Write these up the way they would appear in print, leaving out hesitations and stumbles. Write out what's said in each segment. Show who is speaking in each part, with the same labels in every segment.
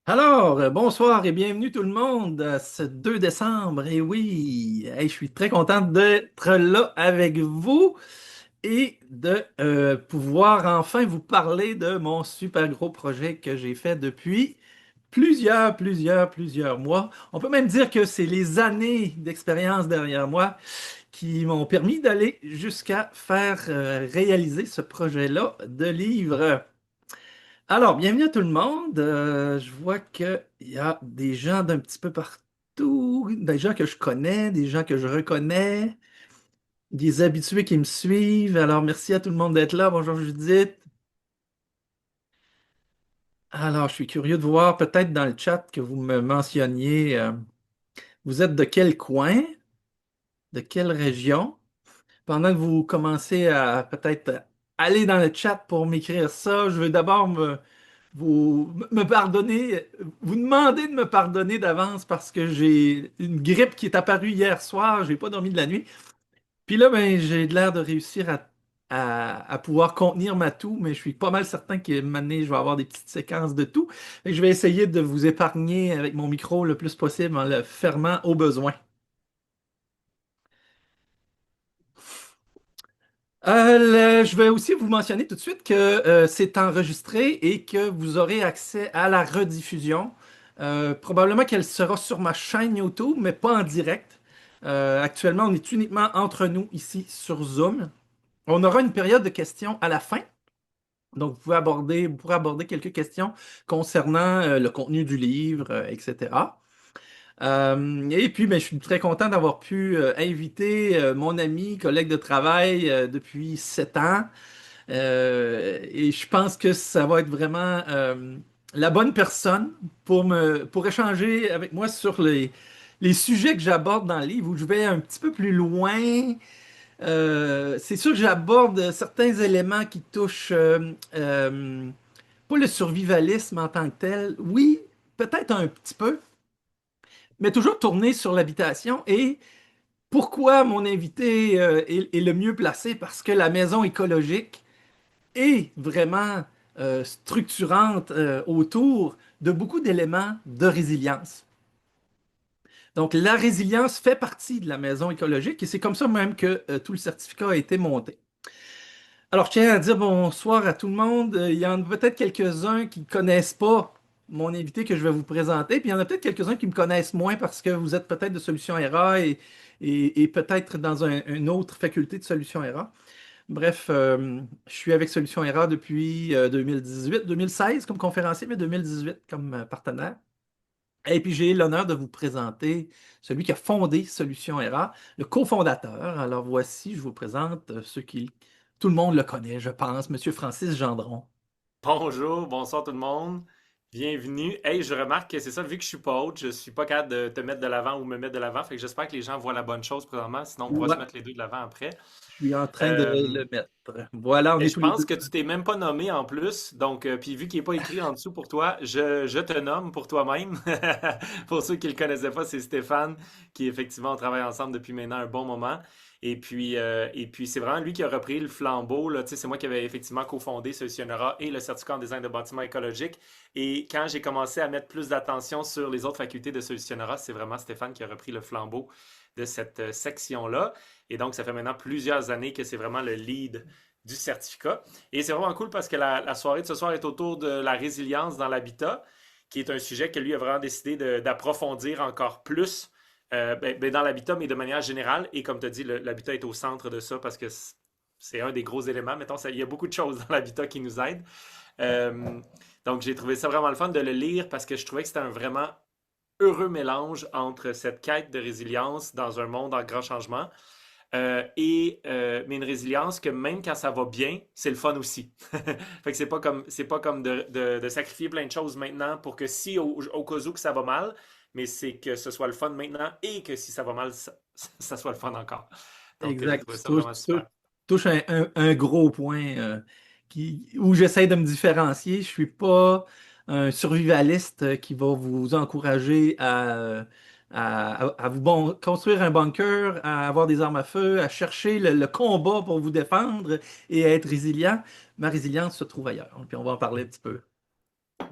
Speaker 1: Alors, bonsoir et bienvenue tout le monde à ce 2 décembre. Et oui, hey, je suis très content d'être là avec vous et de pouvoir enfin vous parler de mon super gros projet que j'ai fait depuis plusieurs mois. On peut même dire que c'est les années d'expérience derrière moi qui m'ont permis d'aller jusqu'à faire réaliser ce projet-là de livre. Alors, bienvenue à tout le monde. Je vois qu'il y a des gens d'un petit peu partout, des gens que je connais, des gens que je reconnais, des habitués qui me suivent. Alors, merci à tout le monde d'être là. Bonjour Judith. Alors, je suis curieux de voir peut-être dans le chat que vous me mentionniez, vous êtes de quel coin, de quelle région? Pendant que vous commencez à peut-être aller dans le chat pour m'écrire ça, je veux d'abord me pardonner, vous demandez de me pardonner d'avance parce que j'ai une grippe qui est apparue hier soir, j'ai pas dormi de la nuit. Puis là, ben, j'ai de l'air de réussir à pouvoir contenir ma toux, mais je suis pas mal certain que maintenant, je vais avoir des petites séquences de toux. Fait que je vais essayer de vous épargner avec mon micro le plus possible en le fermant au besoin. Je vais aussi vous mentionner tout de suite que c'est enregistré et que vous aurez accès à la rediffusion. Probablement qu'elle sera sur ma chaîne YouTube, mais pas en direct. Actuellement, on est uniquement entre nous ici sur Zoom. On aura une période de questions à la fin. Donc, vous pourrez aborder quelques questions concernant le contenu du livre, etc. Et puis, ben, je suis très content d'avoir pu inviter mon ami, collègue de travail depuis 7 ans. Et je pense que ça va être vraiment la bonne personne pour échanger avec moi sur les sujets que j'aborde dans le livre, où je vais un petit peu plus loin. C'est sûr que j'aborde certains éléments qui touchent pas le survivalisme en tant que tel. Oui, peut-être un petit peu, mais toujours tourné sur l'habitation. Et pourquoi mon invité est le mieux placé? Parce que la maison écologique est vraiment structurante autour de beaucoup d'éléments de résilience. Donc, la résilience fait partie de la maison écologique et c'est comme ça même que tout le certificat a été monté. Alors, je tiens à dire bonsoir à tout le monde. Il y en a peut-être quelques-uns qui ne connaissent pas mon invité que je vais vous présenter, puis il y en a peut-être quelques-uns qui me connaissent moins parce que vous êtes peut-être de Solutions RA et peut-être dans une autre faculté de Solutions RA. Bref, je suis avec Solutions RA depuis 2018, 2016 comme conférencier, mais 2018 comme partenaire. Et puis j'ai l'honneur de vous présenter celui qui a fondé Solutions RA, le cofondateur. Alors voici, je vous présente tout le monde le connaît, je pense, Monsieur Francis Gendron.
Speaker 2: Bonjour, bonsoir tout le monde. Bienvenue. Hey, je remarque que c'est ça, vu que je suis pas haute, je suis pas capable de te mettre de l'avant ou me mettre de l'avant. Fait que j'espère que les gens voient la bonne chose présentement. Sinon, on pourra se
Speaker 1: Ouais,
Speaker 2: mettre les deux de l'avant après.
Speaker 1: je suis en train de
Speaker 2: Euh,
Speaker 1: le mettre. Voilà, on
Speaker 2: et
Speaker 1: est
Speaker 2: je
Speaker 1: tous les
Speaker 2: pense
Speaker 1: deux.
Speaker 2: que tu t'es même pas nommé en plus. Donc, puis vu qu'il n'est pas écrit en dessous pour toi, je te nomme pour toi-même. Pour ceux qui le connaissaient pas, c'est Stéphane, qui effectivement on travaille ensemble depuis maintenant un bon moment. Et puis c'est vraiment lui qui a repris le flambeau. Là. Tu sais, c'est moi qui avais effectivement cofondé Solutionnera et le certificat en design de bâtiments écologiques. Et quand j'ai commencé à mettre plus d'attention sur les autres facultés de Solutionnera, c'est vraiment Stéphane qui a repris le flambeau de cette section-là. Et donc, ça fait maintenant plusieurs années que c'est vraiment le lead du certificat. Et c'est vraiment cool parce que la soirée de ce soir est autour de la résilience dans l'habitat, qui est un sujet que lui a vraiment décidé d'approfondir encore plus dans l'habitat, mais de manière générale. Et comme tu as dit, l'habitat est au centre de ça parce que c'est un des gros éléments. Mettons, il y a beaucoup de choses dans l'habitat qui nous aident. Euh, donc, j'ai trouvé ça vraiment le fun de le lire parce que je trouvais que c'était un vraiment heureux mélange entre cette quête de résilience dans un monde en grand changement mais une résilience que même quand ça va bien, c'est le fun aussi. Fait que c'est pas comme de sacrifier plein de choses maintenant pour que si au cas où que ça va mal, mais c'est que ce soit le fun maintenant et que si ça va mal, ça soit le fun encore. Donc j'ai
Speaker 1: Exact.
Speaker 2: trouvé ça vraiment super.
Speaker 1: Touches un gros point où j'essaie de me différencier. Je suis pas un survivaliste qui va vous encourager à vous construire un bunker, à avoir des armes à feu, à chercher le combat pour vous défendre et à être résilient. Ma résilience se trouve ailleurs. Puis on va en parler un petit peu.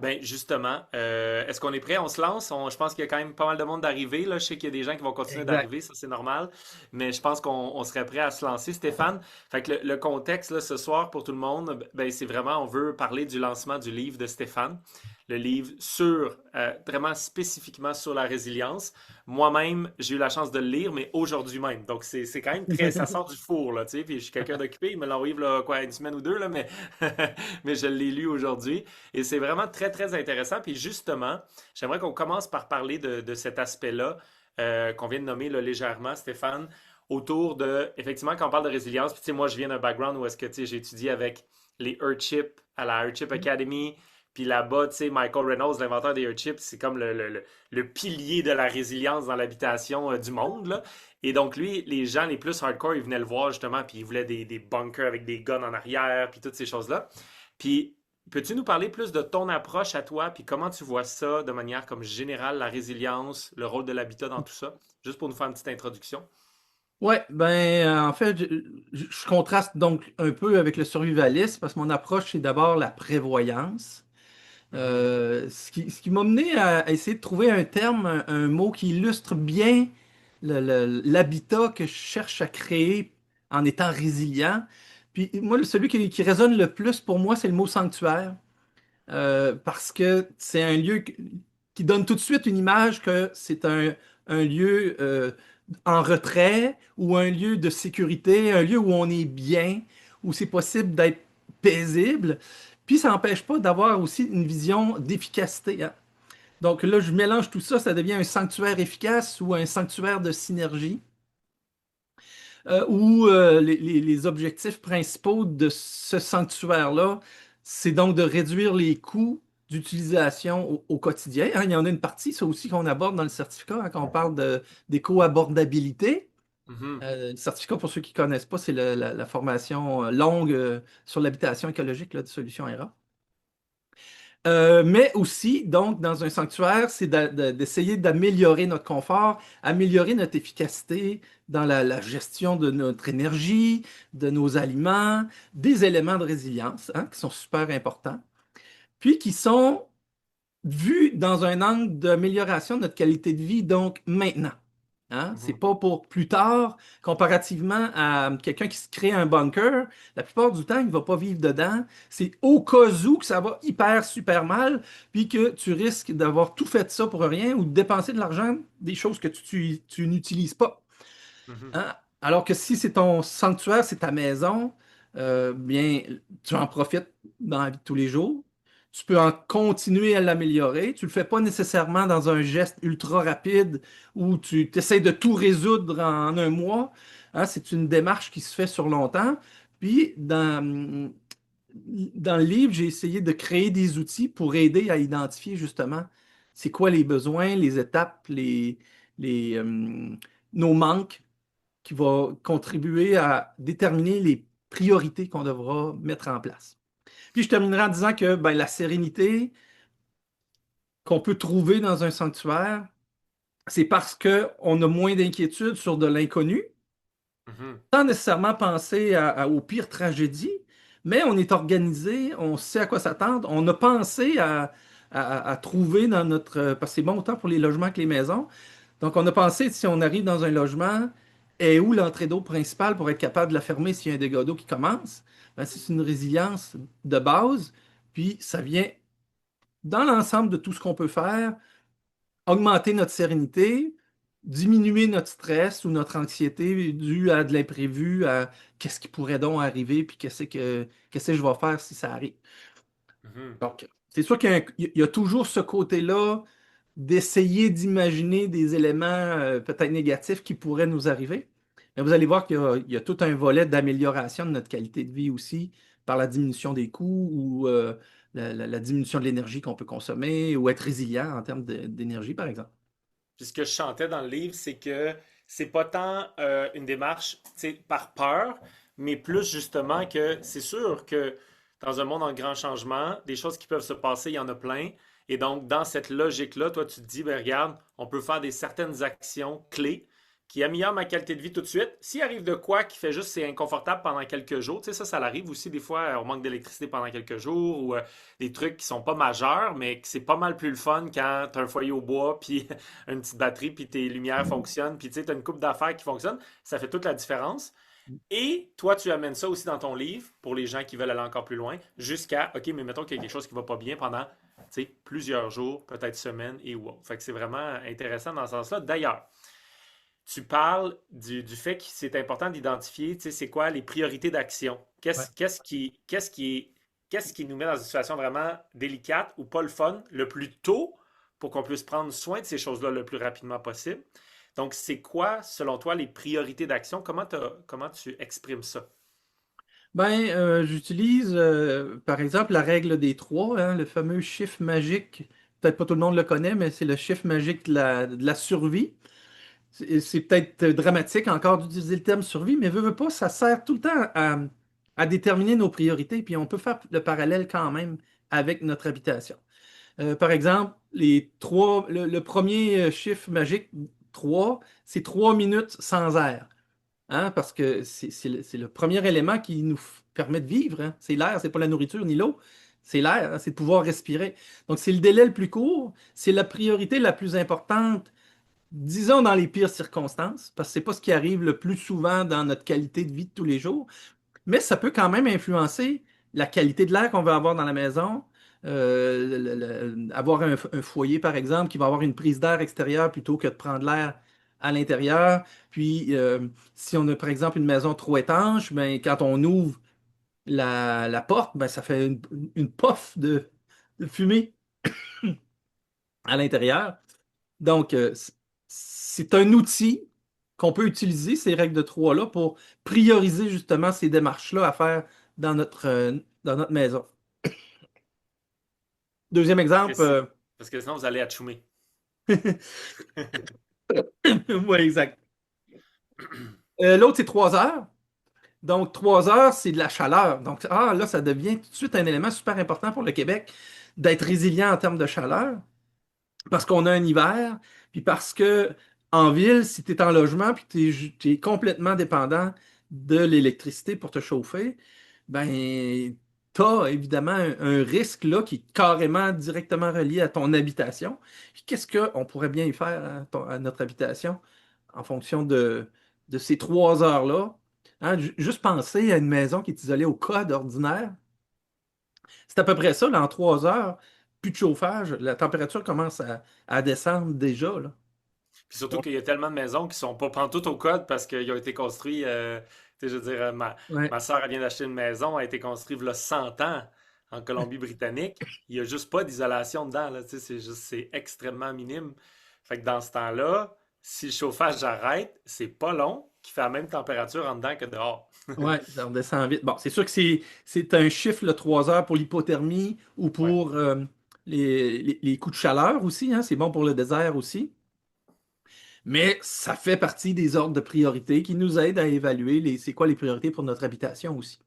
Speaker 2: Ben justement, est-ce qu'on est prêt? On se lance? Je pense qu'il y a quand même pas mal de monde d'arriver, là. Je sais qu'il y a des gens qui vont continuer
Speaker 1: Exact.
Speaker 2: d'arriver, ça c'est normal. Mais je pense qu'on serait prêt à se lancer, Stéphane. Fait que le contexte là, ce soir pour tout le monde, ben, c'est vraiment, on veut parler du lancement du livre de Stéphane. Le livre sur, vraiment spécifiquement sur la résilience. Moi-même, j'ai eu la chance de le lire, mais aujourd'hui même. Donc c'est quand même très, ça sort du four, là, tu sais. Puis je suis quelqu'un d'occupé, il me l'a envoyé, là, quoi, une semaine ou deux, là, mais, mais je l'ai lu aujourd'hui. Et c'est vraiment très, très intéressant. Puis justement, j'aimerais qu'on commence par parler de cet aspect-là qu'on vient de nommer là, légèrement, Stéphane, autour de, effectivement, quand on parle de résilience, puis tu sais, moi, je viens d'un background où est-ce que, tu sais, j'ai étudié avec les Earthship à la Earthship Academy, puis là-bas, tu sais, Michael Reynolds, l'inventeur des Earthships, c'est comme le pilier de la résilience dans l'habitation du monde, là. Et donc, lui, les gens les plus hardcore, ils venaient le voir, justement, puis ils voulaient des bunkers avec des guns en arrière, puis toutes ces choses-là. Puis peux-tu nous parler plus de ton approche à toi, puis comment tu vois ça de manière comme générale, la résilience, le rôle de l'habitat dans tout ça? Juste pour nous faire une petite introduction.
Speaker 1: Ouais, ben en fait, je contraste donc un peu avec le survivalisme parce que mon approche, c'est d'abord la prévoyance.
Speaker 2: Mhm,
Speaker 1: Ce qui m'a mené à essayer de trouver un terme, un mot qui illustre bien l'habitat que je cherche à créer en étant résilient. Puis moi, celui qui résonne le plus pour moi, c'est le mot sanctuaire. Parce que c'est un lieu qui donne tout de suite une image que c'est un lieu en retrait ou un lieu de sécurité, un lieu où on est bien, où c'est possible d'être paisible. Puis ça n'empêche pas d'avoir aussi une vision d'efficacité, hein. Donc là, je mélange tout ça, ça devient un sanctuaire efficace ou un sanctuaire de synergie, où les objectifs principaux de ce sanctuaire-là, c'est donc de réduire les coûts d'utilisation au quotidien, hein. Il y en a une partie, ça aussi, qu'on aborde dans le certificat, hein, quand on parle d'éco-abordabilité.
Speaker 2: mhm,
Speaker 1: Le certificat, pour ceux qui ne connaissent pas, c'est la formation longue sur l'habitation écologique là, de Solutions ERA. Mais aussi, donc, dans un sanctuaire, c'est d'essayer d'améliorer notre confort, améliorer notre efficacité dans la gestion de notre énergie, de nos aliments, des éléments de résilience, hein, qui sont super importants, puis qui sont vus dans un angle d'amélioration de notre qualité de vie, donc maintenant. Hein? C'est
Speaker 2: mhm,
Speaker 1: pas pour plus tard, comparativement à quelqu'un qui se crée un bunker. La plupart du temps, il ne va pas vivre dedans. C'est au cas où que ça va hyper, super mal, puis que tu risques d'avoir tout fait ça pour rien ou de dépenser de l'argent des choses que tu n'utilises pas.
Speaker 2: mhm,
Speaker 1: Hein? Alors que si c'est ton sanctuaire, c'est ta maison, bien, tu en profites dans la vie de tous les jours. Tu peux en continuer à l'améliorer. Tu le fais pas nécessairement dans un geste ultra rapide où tu essaies de tout résoudre en un mois. Hein, c'est une démarche qui se fait sur longtemps. Puis, dans le livre, j'ai essayé de créer des outils pour aider à identifier justement c'est quoi les besoins, les étapes, les, nos manques qui va contribuer à déterminer les priorités qu'on devra mettre en place. Puis je terminerai en disant que ben, la sérénité qu'on peut trouver dans un sanctuaire, c'est parce qu'on a moins d'inquiétude sur de l'inconnu,
Speaker 2: mhm,
Speaker 1: sans nécessairement penser aux pires tragédies, mais on est organisé, on sait à quoi s'attendre, on a pensé à trouver dans notre... Parce que c'est bon autant pour les logements que les maisons. Donc, on a pensé, si on arrive dans un logement, est où l'entrée d'eau principale pour être capable de la fermer s'il y a un dégât d'eau qui commence? Ben, c'est une résilience de base, puis ça vient dans l'ensemble de tout ce qu'on peut faire, augmenter notre sérénité, diminuer notre stress ou notre anxiété due à de l'imprévu, à qu'est-ce qui pourrait donc arriver, puis qu'est-ce que je vais faire si ça arrive.
Speaker 2: mhm.
Speaker 1: Donc, c'est sûr qu'il y a toujours ce côté-là d'essayer d'imaginer des éléments peut-être négatifs qui pourraient nous arriver. Mais vous allez voir qu'il y a tout un volet d'amélioration de notre qualité de vie aussi par la diminution des coûts ou la diminution de l'énergie qu'on peut consommer ou être résilient en termes d'énergie, par exemple.
Speaker 2: Puis ce que je chantais dans le livre, c'est que c'est pas tant une démarche, tu sais, par peur, mais plus justement que c'est sûr que dans un monde en grand changement, des choses qui peuvent se passer, il y en a plein. Et donc, dans cette logique-là, toi, tu te dis, ben regarde, on peut faire des certaines actions clés, qui améliore ma qualité de vie tout de suite. S'il arrive de quoi qui fait juste c'est inconfortable pendant quelques jours, tu sais, ça l'arrive aussi des fois, on manque d'électricité pendant quelques jours ou des trucs qui sont pas majeurs, mais que c'est pas mal plus le fun quand tu as un foyer au bois, puis une petite batterie, puis tes lumières fonctionnent, puis tu sais, tu as une coupe d'affaires qui fonctionne. Ça fait toute la différence. Et toi, tu amènes ça aussi dans ton livre pour les gens qui veulent aller encore plus loin, jusqu'à, OK, mais mettons qu'il y a quelque chose qui va pas bien pendant, tu sais, plusieurs jours, peut-être semaines et ou autre. Fait que c'est vraiment intéressant dans ce sens-là. D'ailleurs, tu parles du fait que c'est important d'identifier, tu sais, c'est quoi les priorités d'action.
Speaker 1: Ouais.
Speaker 2: Qu'est-ce qui nous met dans une situation vraiment délicate ou pas le fun le plus tôt pour qu'on puisse prendre soin de ces choses-là le plus rapidement possible. Donc, c'est quoi, selon toi, les priorités d'action? Comment tu exprimes ça?
Speaker 1: Ben, j'utilise, par exemple, la règle des trois, hein, le fameux chiffre magique. Peut-être pas tout le monde le connaît, mais c'est le chiffre magique de la survie. C'est peut-être dramatique encore d'utiliser le terme survie, mais veut pas, ça sert tout le temps à déterminer nos priorités, puis on peut faire le parallèle quand même avec notre habitation. Par exemple, le premier chiffre magique, 3, c'est 3 minutes sans air. Hein, parce que c'est le premier élément qui nous permet de vivre. Hein. C'est l'air, c'est pas la nourriture ni l'eau. C'est l'air, hein, c'est de pouvoir respirer. Donc, c'est le délai le plus court, c'est la priorité la plus importante, disons dans les pires circonstances, parce que c'est pas ce qui arrive le plus souvent dans notre qualité de vie de tous les jours. Mais ça peut quand même influencer la qualité de l'air qu'on va avoir dans la maison. Avoir un foyer, par exemple, qui va avoir une prise d'air extérieure plutôt que de prendre l'air à l'intérieur. Puis, si on a, par exemple, une maison trop étanche, ben, quand on ouvre la porte, ben, ça fait une puff de fumée à l'intérieur. Donc, c'est un outil qu'on peut utiliser, ces règles de trois-là, pour prioriser justement ces démarches-là à faire dans notre maison. Deuxième
Speaker 2: Parce que,
Speaker 1: exemple,
Speaker 2: parce que sinon, vous allez atchoumer.
Speaker 1: oui, exact. L'autre, c'est 3 heures. Donc, 3 heures, c'est de la chaleur. Donc, là, ça devient tout de suite un élément super important pour le Québec d'être résilient en termes de chaleur. Parce qu'on a un hiver, puis parce que en ville, si tu es en logement, puis tu es complètement dépendant de l'électricité pour te chauffer, ben, tu as évidemment un risque là qui est carrément directement relié à ton habitation. Puis qu'est-ce qu'on pourrait bien y faire à notre habitation en fonction de ces 3 heures-là? Hein, juste penser à une maison qui est isolée au code ordinaire. C'est à peu près ça, là, en 3 heures, plus de chauffage, la température commence à descendre déjà, là.
Speaker 2: Puis surtout
Speaker 1: Donc,
Speaker 2: qu'il y a tellement de maisons qui sont pas pantoute au code parce qu'ils ont été construits. Tu sais, je veux dire,
Speaker 1: ouais,
Speaker 2: ma soeur, elle vient d'acheter une maison, elle a été construite il y a 100 ans en Colombie-Britannique. Il n'y a juste pas d'isolation dedans, là. Tu sais, c'est extrêmement minime. Fait que dans ce temps-là, si le chauffage arrête, c'est pas long, qui fait la même température en dedans que dehors.
Speaker 1: ouais, ça redescend vite. Bon, c'est sûr que c'est un chiffre, le 3 heures pour l'hypothermie ou
Speaker 2: Ouais.
Speaker 1: pour les coups de chaleur aussi, hein, c'est bon pour le désert aussi. Mais ça fait partie des ordres de priorité qui nous aident à évaluer c'est quoi les priorités pour notre habitation aussi.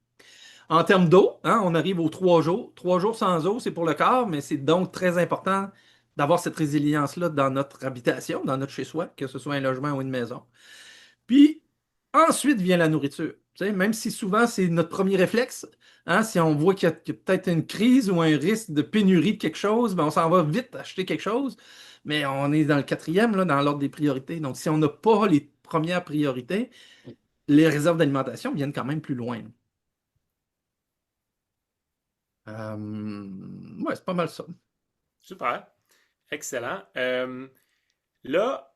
Speaker 1: En termes d'eau, hein, on arrive aux 3 jours. 3 jours sans eau, c'est pour le corps, mais c'est donc très important d'avoir cette résilience-là dans notre habitation, dans notre chez-soi, que ce soit un logement ou une maison. Puis ensuite vient la nourriture. Tu sais, même si souvent c'est notre premier réflexe, hein, si on voit qu'il y a peut-être une crise ou un risque de pénurie de quelque chose, ben on s'en va vite acheter quelque chose. Mais on est dans le quatrième, là, dans l'ordre des priorités. Donc, si on n'a pas les premières priorités, les réserves d'alimentation viennent quand même plus loin. Ouais, c'est pas mal ça.
Speaker 2: Super. Excellent. Là,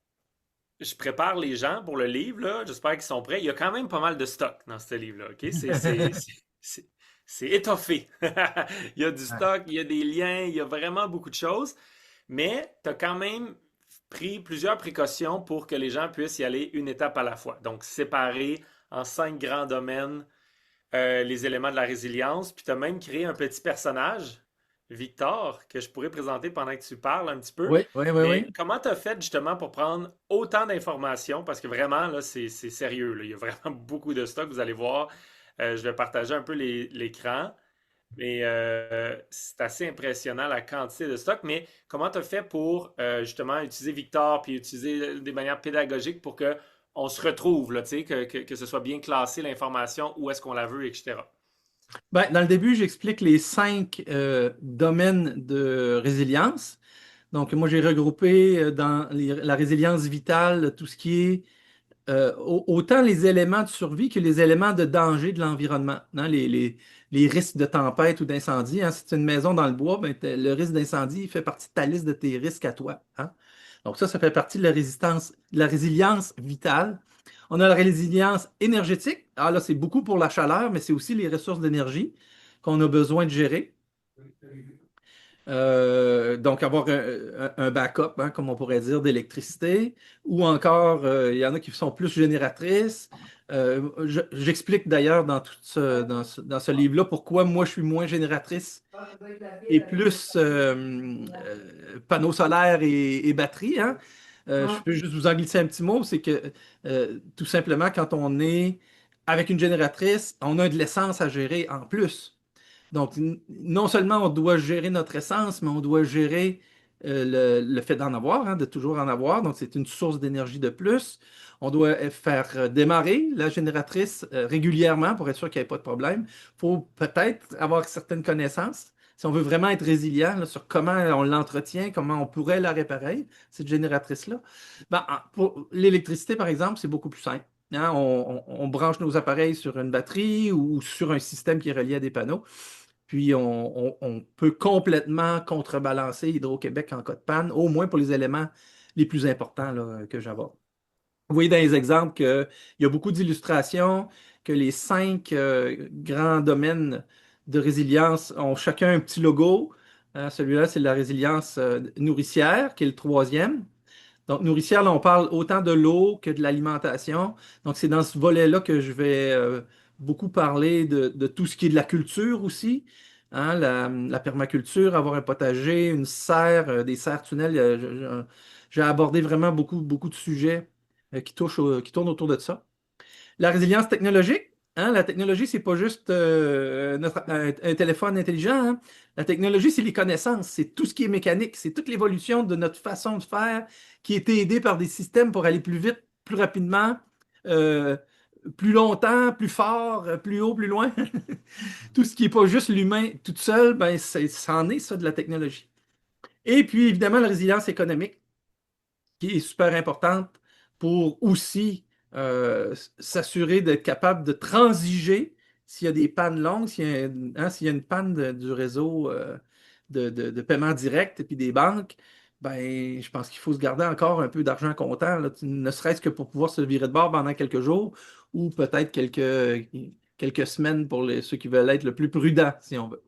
Speaker 2: je prépare les gens pour le livre, là. J'espère qu'ils sont prêts. Il y a quand même pas mal de stock dans ce livre-là, OK? C'est- c'est étoffé. Il y a du
Speaker 1: Ouais.
Speaker 2: stock, il y a des liens, il y a vraiment beaucoup de choses. Mais tu as quand même pris plusieurs précautions pour que les gens puissent y aller une étape à la fois. Donc, séparer en 5 grands domaines les éléments de la résilience. Puis tu as même créé un petit personnage, Victor, que je pourrais présenter pendant que tu parles un petit peu.
Speaker 1: Oui, oui, oui,
Speaker 2: Mais
Speaker 1: oui.
Speaker 2: comment tu as fait justement pour prendre autant d'informations? Parce que vraiment, là, c'est sérieux, là. Il y a vraiment beaucoup de stock. Vous allez voir, je vais partager un peu l'écran. Mais c'est assez impressionnant la quantité de stock. Mais comment tu as fait pour justement utiliser Victor puis utiliser des manières pédagogiques pour que on se retrouve, là, tu sais, que ce soit bien classé l'information, où est-ce qu'on la veut, etc.
Speaker 1: Ben, dans le début, j'explique les 5 domaines de résilience. Donc, moi, j'ai regroupé dans la résilience vitale tout ce qui est autant les éléments de survie que les éléments de danger de l'environnement, hein, les risques de tempête ou d'incendie. Hein. Si tu as une maison dans le bois, ben, le risque d'incendie fait partie de ta liste de tes risques à toi. Hein. Donc ça fait partie de de la résilience vitale. On a la résilience énergétique. Ah là, c'est beaucoup pour la chaleur, mais c'est aussi les ressources d'énergie qu'on a besoin de gérer. Donc, avoir un backup, hein, comme on pourrait dire, d'électricité, ou encore, il y en a qui sont plus génératrices. J'explique d'ailleurs dans dans ce livre-là pourquoi moi je suis moins génératrice et plus panneaux solaires et batterie. Hein. Je peux juste vous en glisser un petit mot, c'est que tout simplement, quand on est avec une génératrice, on a de l'essence à gérer en plus. Donc, non seulement on doit gérer notre essence, mais on doit gérer le fait d'en avoir, hein, de toujours en avoir. Donc, c'est une source d'énergie de plus. On doit faire démarrer la génératrice régulièrement pour être sûr qu'il n'y ait pas de problème. Il faut peut-être avoir certaines connaissances si on veut vraiment être résilient là, sur comment on l'entretient, comment on pourrait la réparer, cette génératrice-là. Ben, pour l'électricité, par exemple, c'est beaucoup plus simple. Hein, on branche nos appareils sur une batterie ou sur un système qui est relié à des panneaux. Puis, on peut complètement contrebalancer Hydro-Québec en cas de panne, au moins pour les éléments les plus importants là, que j'aborde. Vous voyez dans les exemples qu'il y a beaucoup d'illustrations, que les 5 grands domaines de résilience ont chacun un petit logo. Celui-là, c'est la résilience nourricière, qui est le troisième. Donc, nourricière, là, on parle autant de l'eau que de l'alimentation. Donc, c'est dans ce volet-là que je vais beaucoup parler de tout ce qui est de la culture aussi. Hein, la permaculture, avoir un potager, une serre, des serres tunnels. J'ai abordé vraiment beaucoup de sujets qui tournent autour de ça. La résilience technologique, hein, la technologie, c'est pas juste un téléphone intelligent. Hein. La technologie, c'est les connaissances, c'est tout ce qui est mécanique, c'est toute l'évolution de notre façon de faire qui a été aidée par des systèmes pour aller plus vite, plus rapidement, euh, plus longtemps, plus fort, plus haut, plus loin. Tout ce qui n'est pas juste l'humain tout seul, ben, c'en est ça de la technologie. Et puis, évidemment, la résilience économique qui est super importante pour aussi s'assurer d'être capable de transiger s'il y a des pannes longues, s'il y a une panne du réseau de paiement direct et puis des banques, ben, je pense qu'il faut se garder encore un peu d'argent comptant, là, ne serait-ce que pour pouvoir se virer de bord pendant quelques jours ou peut-être quelques semaines pour ceux qui veulent être le plus prudents, si on veut.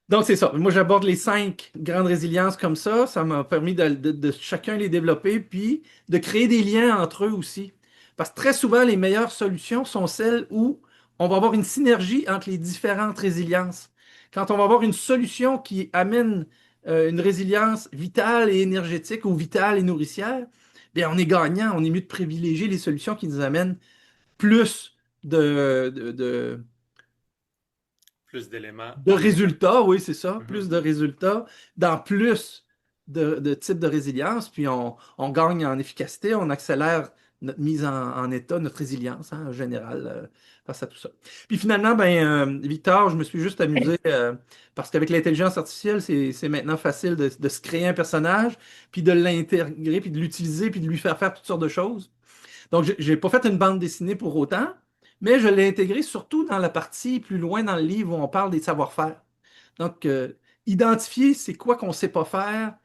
Speaker 1: Donc, c'est ça. Moi, j'aborde les 5 grandes résiliences comme ça. Ça m'a permis de chacun les développer, puis de créer des liens entre eux aussi. Parce que très souvent, les meilleures solutions sont celles où on va avoir une synergie entre les différentes résiliences. Quand on va avoir une solution qui amène une résilience vitale et énergétique ou vitale et nourricière, bien, on est gagnant. On est mieux de privilégier les solutions qui nous amènent plus de
Speaker 2: Plus d'éléments
Speaker 1: de
Speaker 2: en même temps.
Speaker 1: résultats, oui, c'est ça,
Speaker 2: Mhm.
Speaker 1: plus de résultats dans plus de types de résilience, puis on gagne en efficacité, on accélère notre mise en état, notre résilience hein, en général face à tout ça. Puis finalement, ben, Victor, je me suis juste amusé parce qu'avec l'intelligence artificielle, c'est maintenant facile de se créer un personnage, puis de l'intégrer, puis de l'utiliser, puis de lui faire faire toutes sortes de choses. Donc, j'ai pas fait une bande dessinée pour autant, mais je l'ai intégré surtout dans la partie plus loin dans le livre où on parle des savoir-faire. Donc, identifier c'est quoi qu'on ne sait pas faire,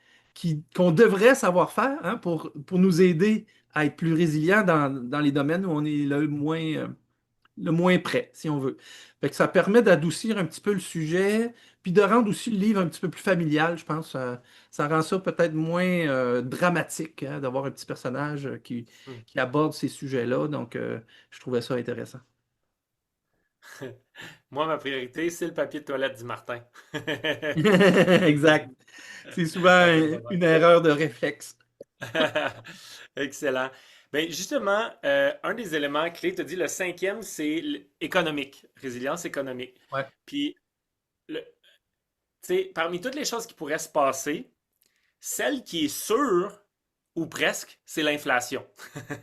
Speaker 1: qu'on devrait savoir faire hein, pour nous aider à être plus résilients dans les domaines où on est le moins prêt, si on veut. Fait que ça permet d'adoucir un petit peu le sujet, puis de rendre aussi le livre un petit peu plus familial, je pense. Ça rend ça peut-être moins dramatique, hein, d'avoir un petit personnage
Speaker 2: Hmm.
Speaker 1: qui aborde ces sujets-là. Donc, je trouvais ça intéressant.
Speaker 2: Moi, ma priorité, c'est le papier de toilette du Martin.
Speaker 1: Exact. C'est souvent
Speaker 2: Ça fait le bonheur.
Speaker 1: une erreur de réflexe.
Speaker 2: Excellent. Ben justement, un des éléments clés, tu as dit le cinquième, c'est économique, résilience économique.
Speaker 1: Ouais.
Speaker 2: Puis, le, tu sais, parmi toutes les choses qui pourraient se passer, celle qui est sûre ou presque, c'est l'inflation.
Speaker 1: Mhm.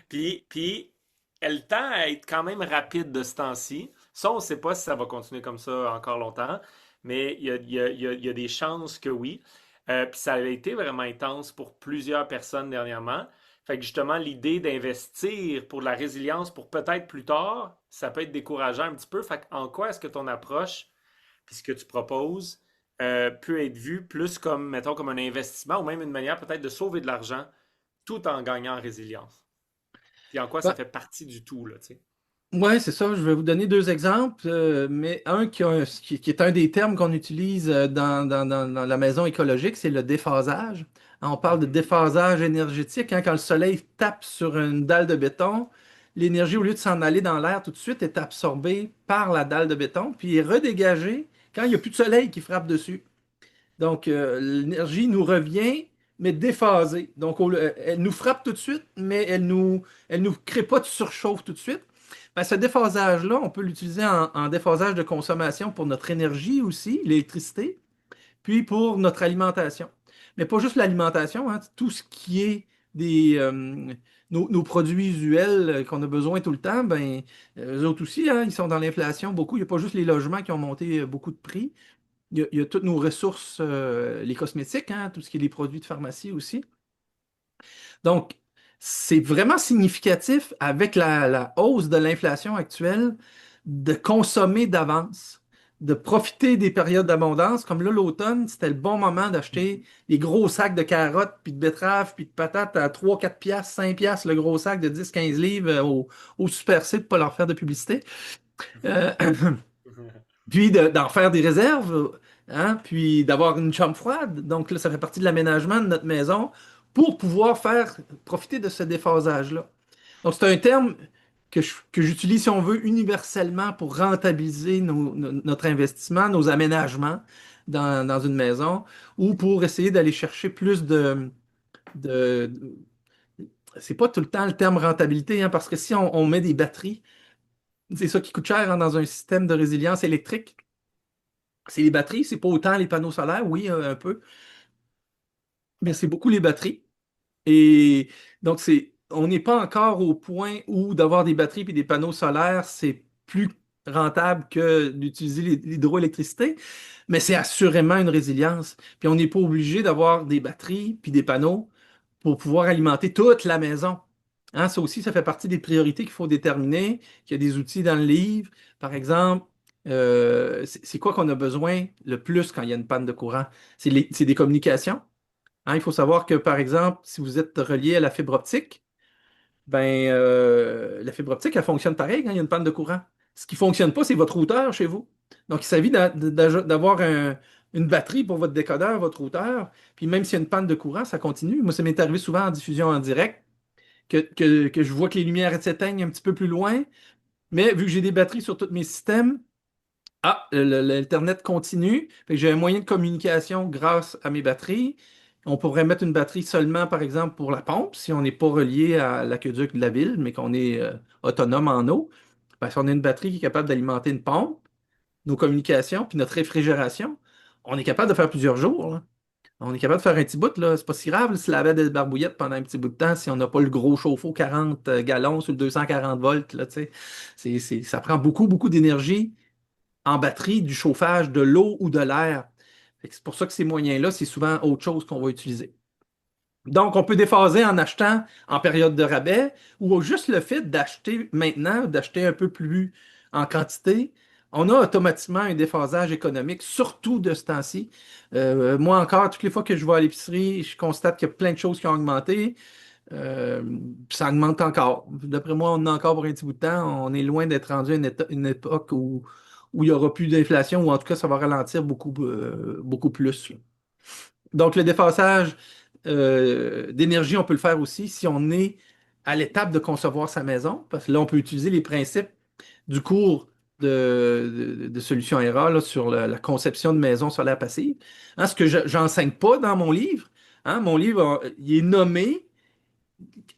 Speaker 2: Puis, elle tend à être quand même rapide de ce temps-ci. Ça, on ne sait pas si ça va continuer comme ça encore longtemps, mais il y a des chances que oui. Puis ça a été vraiment intense pour plusieurs personnes dernièrement. Fait que justement, l'idée d'investir pour de la résilience pour peut-être plus tard, ça peut être décourageant un petit peu. Fait en quoi est-ce que ton approche, puis ce que tu proposes, peut être vu plus comme, mettons, comme un investissement ou même une manière peut-être de sauver de l'argent tout en gagnant en résilience? Puis en quoi ça fait partie du tout, là, tu sais.
Speaker 1: Oui, c'est ça. Je vais vous donner deux exemples, mais un qui est un des termes qu'on utilise dans la maison écologique, c'est le déphasage. On parle de
Speaker 2: Mhm.
Speaker 1: déphasage énergétique, hein, quand le soleil tape sur une dalle de béton, l'énergie, au lieu de s'en aller dans l'air tout de suite, est absorbée par la dalle de béton, puis est redégagée quand il n'y a plus de soleil qui frappe dessus. Donc, l'énergie nous revient, mais déphasée. Donc, elle nous frappe tout de suite, mais elle nous crée pas de surchauffe tout de suite. Ben, ce déphasage-là, on peut l'utiliser en déphasage de consommation pour notre énergie aussi, l'électricité, puis pour notre alimentation. Mais pas juste l'alimentation, hein, tout ce qui est des, nos produits usuels qu'on a besoin tout le temps, ben, eux autres aussi, hein, ils sont dans l'inflation beaucoup. Il n'y a pas juste les logements qui ont monté beaucoup de prix. Il y a toutes nos ressources, les cosmétiques, hein, tout ce qui est les produits de pharmacie aussi. Donc, c'est vraiment significatif avec la hausse de l'inflation actuelle de consommer d'avance, de profiter des périodes d'abondance. Comme là, l'automne, c'était le bon moment d'acheter des gros sacs de carottes, puis de betteraves, puis de patates à 3, 4 piastres, 5 piastres, le gros sac de 10, 15 livres au Super C pour pas leur faire de publicité. Euh, Puis d'en faire des réserves, hein, puis d'avoir une chambre froide. Donc là, ça fait partie de l'aménagement de notre maison pour pouvoir faire profiter de ce déphasage-là. Donc c'est un terme que j'utilise, si on veut, universellement pour rentabiliser notre investissement, nos aménagements dans une maison, ou pour essayer d'aller chercher plus de- c'est pas tout le temps le terme rentabilité, hein, parce que si on met des batteries, c'est ça qui coûte cher, hein, dans un système de résilience électrique. C'est les batteries, c'est pas autant les panneaux solaires, oui, un peu, mais c'est beaucoup les batteries. Et donc, on n'est pas encore au point où d'avoir des batteries et des panneaux solaires, c'est plus rentable que d'utiliser l'hydroélectricité, mais c'est assurément une résilience. Puis on n'est pas obligé d'avoir des batteries puis des panneaux pour pouvoir alimenter toute la maison. Hein, ça aussi, ça fait partie des priorités qu'il faut déterminer, qu'il y a des outils dans le livre. Par exemple, c'est quoi qu'on a besoin le plus quand il y a une panne de courant? C'est des communications. Hein, il faut savoir que, par exemple, si vous êtes relié à la fibre optique, ben, la fibre optique, elle fonctionne pareil quand il y a une panne de courant. Ce qui ne fonctionne pas, c'est votre routeur chez vous. Donc, il s'agit d'avoir une batterie pour votre décodeur, votre routeur. Puis même s'il y a une panne de courant, ça continue. Moi, ça m'est arrivé souvent en diffusion en direct que je vois que les lumières s'éteignent un petit peu plus loin. Mais vu que j'ai des batteries sur tous mes systèmes, l'Internet continue. Fait que j'ai un moyen de communication grâce à mes batteries. On pourrait mettre une batterie seulement, par exemple, pour la pompe, si on n'est pas relié à l'aqueduc de la ville, mais qu'on est autonome en eau. Ben, si on a une batterie qui est capable d'alimenter une pompe, nos communications, puis notre réfrigération, on est capable de faire plusieurs jours, là. On est capable de faire un petit bout, là. C'est pas si grave de se laver des barbouillettes pendant un petit bout de temps si on n'a pas le gros chauffe-eau 40 gallons sur le 240 volts, là, tu sais. Ça prend beaucoup, beaucoup d'énergie en batterie, du chauffage, de l'eau ou de l'air. Fait que c'est pour ça que ces moyens-là, c'est souvent autre chose qu'on va utiliser. Donc, on peut déphaser en achetant en période de rabais ou juste le fait d'acheter maintenant, d'acheter un peu plus en quantité. On a automatiquement un déphasage économique, surtout de ce temps-ci. Moi encore, toutes les fois que je vais à l'épicerie, je constate qu'il y a plein de choses qui ont augmenté. Euh, Ça augmente encore. D'après moi, on en a encore pour un petit bout de temps. On est loin d'être rendu à une époque où il n'y aura plus d'inflation, ou en tout cas, ça va ralentir beaucoup, beaucoup plus, là. Donc, le déphasage d'énergie, on peut le faire aussi si on est à l'étape de concevoir sa maison, parce que là, on peut utiliser les principes du cours de solution ERA là, sur la conception de maison solaire passive. Hein, ce que j'enseigne pas dans mon livre. Hein, mon livre, il est nommé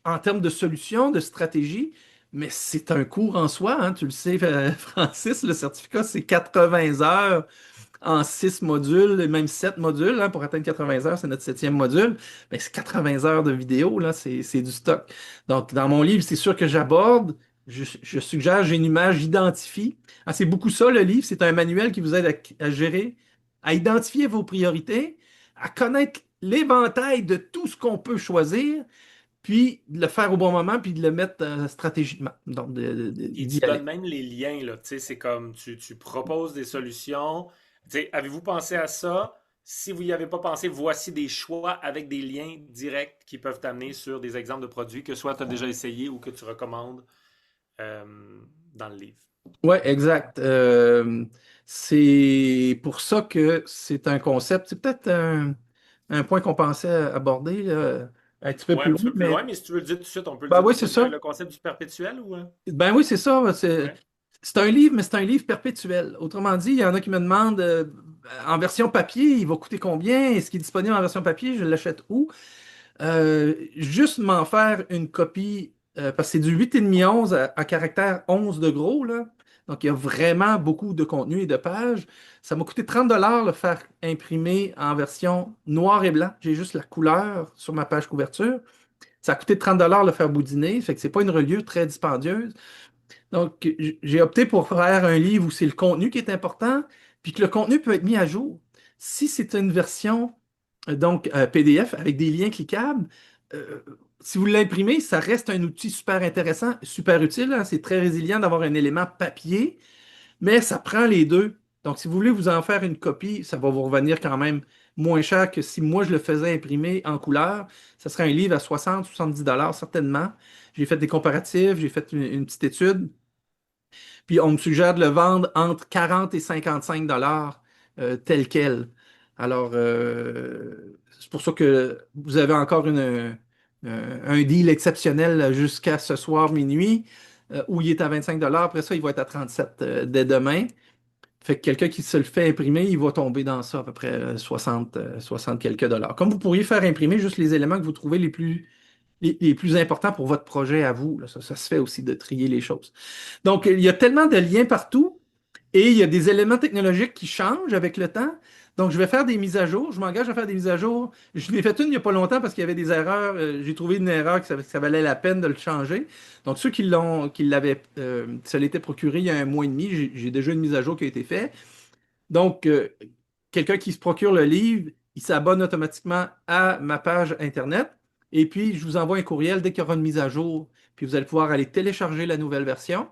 Speaker 1: en termes de solutions, de stratégie, mais c'est un cours en soi, hein, tu le sais, Francis, le certificat, c'est 80 heures en 6 modules, et même 7 modules, hein, pour atteindre 80 heures, c'est notre septième module. Ben, c'est 80 heures de vidéo, là, c'est du stock. Donc, dans mon livre, c'est sûr que j'aborde, je suggère, j'énumère, j'identifie. Ah, c'est beaucoup ça, le livre. C'est un manuel qui vous aide à gérer, à identifier vos priorités, à connaître l'éventail de tout ce qu'on peut choisir, puis de le faire au bon moment, puis de le mettre stratégiquement. Donc,
Speaker 2: Et
Speaker 1: d'y
Speaker 2: tu donnes
Speaker 1: aller.
Speaker 2: même les liens, là. Tu sais, c'est comme tu proposes des solutions. Tu sais, avez-vous pensé à ça? Si vous n'y avez pas pensé, voici des choix avec des liens directs qui peuvent t'amener sur des exemples de produits que soit tu as déjà essayé ou que tu recommandes euh, dans le livre.
Speaker 1: Oui, exact. C'est pour ça que c'est un concept. C'est peut-être un point qu'on pensait aborder là, un petit peu
Speaker 2: Ouais, un
Speaker 1: plus
Speaker 2: petit
Speaker 1: loin,
Speaker 2: peu plus
Speaker 1: mais
Speaker 2: loin, mais si tu veux le dire tout de suite, on peut le
Speaker 1: ben
Speaker 2: dire tout
Speaker 1: oui,
Speaker 2: de
Speaker 1: c'est
Speaker 2: suite.
Speaker 1: ça.
Speaker 2: Le concept du perpétuel ou...
Speaker 1: Ben oui, c'est ça.
Speaker 2: Ouais.
Speaker 1: C'est un livre, mais c'est un livre perpétuel. Autrement dit, il y en a qui me demandent en version papier, il va coûter combien? Est-ce qu'il est disponible en version papier? Je l'achète où? Juste m'en faire une copie, parce que c'est du 8,5-11 à caractère 11 de gros, là. Donc, il y a vraiment beaucoup de contenu et de pages. Ça m'a coûté 30 $ le faire imprimer en version noir et blanc. J'ai juste la couleur sur ma page couverture. Ça a coûté 30 $ le faire boudiner. Fait que c'est pas une reliure très dispendieuse. Donc, j'ai opté pour faire un livre où c'est le contenu qui est important, puis que le contenu peut être mis à jour. Si c'est une version PDF avec des liens cliquables, euh, si vous l'imprimez, ça reste un outil super intéressant, super utile, hein. C'est très résilient d'avoir un élément papier, mais ça prend les deux. Donc, si vous voulez vous en faire une copie, ça va vous revenir quand même moins cher que si moi je le faisais imprimer en couleur. Ça serait un livre à 60-70 $ certainement. J'ai fait des comparatifs, j'ai fait une petite étude. Puis on me suggère de le vendre entre 40 et 55 dollars tel quel. Alors, c'est pour ça que vous avez encore un deal exceptionnel jusqu'à ce soir minuit, où il est à 25 dollars. Après ça, il va être à 37 dès demain. Fait que quelqu'un qui se le fait imprimer, il va tomber dans ça à peu près 60 quelques dollars. Comme vous pourriez faire imprimer juste les éléments que vous trouvez les plus importants pour votre projet à vous. Là. Ça se fait aussi de trier les choses. Donc, il y a tellement de liens partout et il y a des éléments technologiques qui changent avec le temps. Donc, je vais faire des mises à jour. Je m'engage à faire des mises à jour. Je l'ai fait une il n'y a pas longtemps parce qu'il y avait des erreurs. J'ai trouvé une erreur que ça valait la peine de le changer. Donc, ceux qui l'avaient, ça l'était procuré il y a un mois et demi, j'ai déjà une mise à jour qui a été faite. Donc, quelqu'un qui se procure le livre, il s'abonne automatiquement à ma page Internet. Et puis, je vous envoie un courriel dès qu'il y aura une mise à jour. Puis, vous allez pouvoir aller télécharger la nouvelle version.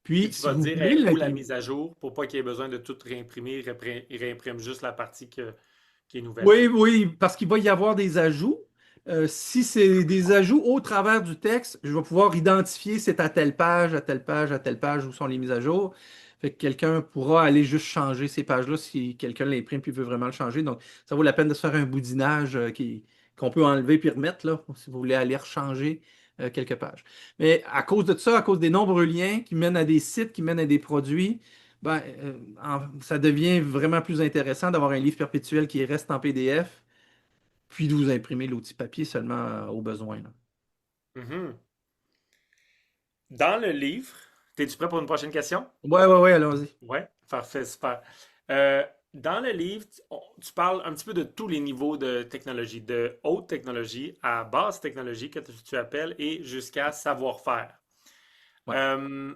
Speaker 2: Puis
Speaker 1: Puis,
Speaker 2: tu
Speaker 1: si
Speaker 2: vas te
Speaker 1: vous
Speaker 2: dire
Speaker 1: voulez
Speaker 2: où la
Speaker 1: l'imprimer.
Speaker 2: mise à jour pour pas qu'il y ait besoin de tout réimprimer. Il réimprime juste la partie qui est nouvelle.
Speaker 1: Oui, oui, parce qu'il va y avoir des ajouts. Si c'est des ajouts au travers du texte, je vais pouvoir identifier c'est à telle page, à telle page, à telle page où sont les mises à jour. Fait que quelqu'un pourra aller juste changer ces pages-là si quelqu'un l'imprime puis veut vraiment le changer. Donc, ça vaut la peine de se faire un boudinage qu'on peut enlever puis remettre là, si vous voulez aller rechanger quelques pages. Mais à cause de ça, à cause des nombreux liens qui mènent à des sites, qui mènent à des produits, ben, ça devient vraiment plus intéressant d'avoir un livre perpétuel qui reste en PDF, puis de vous imprimer l'outil papier seulement au besoin, là.
Speaker 2: Mhm. Dans le livre, es-tu prêt pour une prochaine question?
Speaker 1: Ouais, ouais, ouais, allons-y.
Speaker 2: Ouais, parfait, super. Euh, Dans le livre, tu parles un petit peu de tous les niveaux de technologie, de haute technologie à basse technologie que tu appelles et jusqu'à savoir-faire.
Speaker 1: Ouais.
Speaker 2: Euh,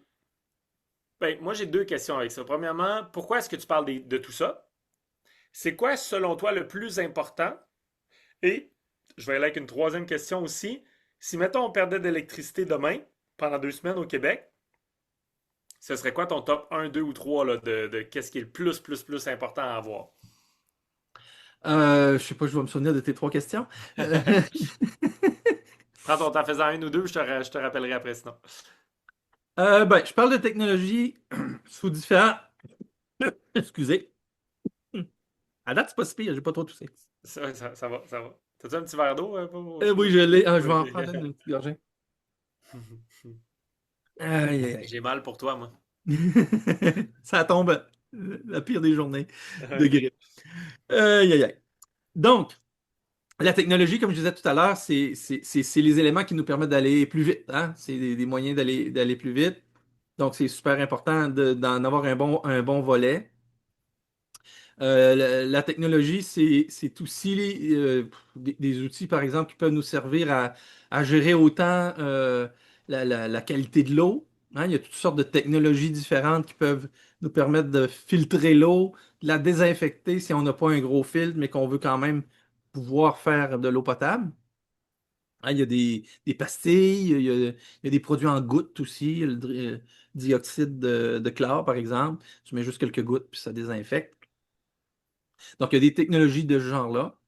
Speaker 2: ben, moi, j'ai deux questions avec ça. Premièrement, pourquoi est-ce que tu parles de tout ça? C'est quoi, selon toi, le plus important? Et je vais aller avec une troisième question aussi. Si, mettons, on perdait d'électricité demain, pendant 2 semaines au Québec, ce serait quoi ton top un, 2 ou 3 là, de qu'est-ce qui est le plus important à avoir?
Speaker 1: Je sais pas, je vais me souvenir de tes trois questions. Euh,
Speaker 2: Prends ton temps, faisant un ou deux, je te rappellerai après sinon.
Speaker 1: ben, je parle de technologie sous différents. Excusez. À date, c'est pas si pire, j'ai pas trop toussé.
Speaker 2: Ça va, ça va. T'as-tu un petit verre d'eau
Speaker 1: Oui, je l'ai. Ah, je vais en prendre
Speaker 2: Ok.
Speaker 1: une petite gorgée. Aïe, aïe,
Speaker 2: J'ai mal pour toi, moi.
Speaker 1: aïe. Ça tombe la pire des journées de
Speaker 2: Ouais.
Speaker 1: grippe. Aïe, aïe, aïe. Donc, la technologie, comme je disais tout à l'heure, c'est les éléments qui nous permettent d'aller plus vite, hein. C'est des moyens d'aller plus vite. Donc, c'est super important d'en avoir un bon volet. La technologie, c'est aussi des outils, par exemple, qui peuvent nous servir à gérer autant la qualité de l'eau. Hein. Il y a toutes sortes de technologies différentes qui peuvent nous permettre de filtrer l'eau, de la désinfecter si on n'a pas un gros filtre, mais qu'on veut quand même pouvoir faire de l'eau potable. Hein, il y a des pastilles, il y a des produits en gouttes aussi, dioxyde de chlore, par exemple. Tu mets juste quelques gouttes, puis ça désinfecte. Donc, il y a des technologies de ce genre-là.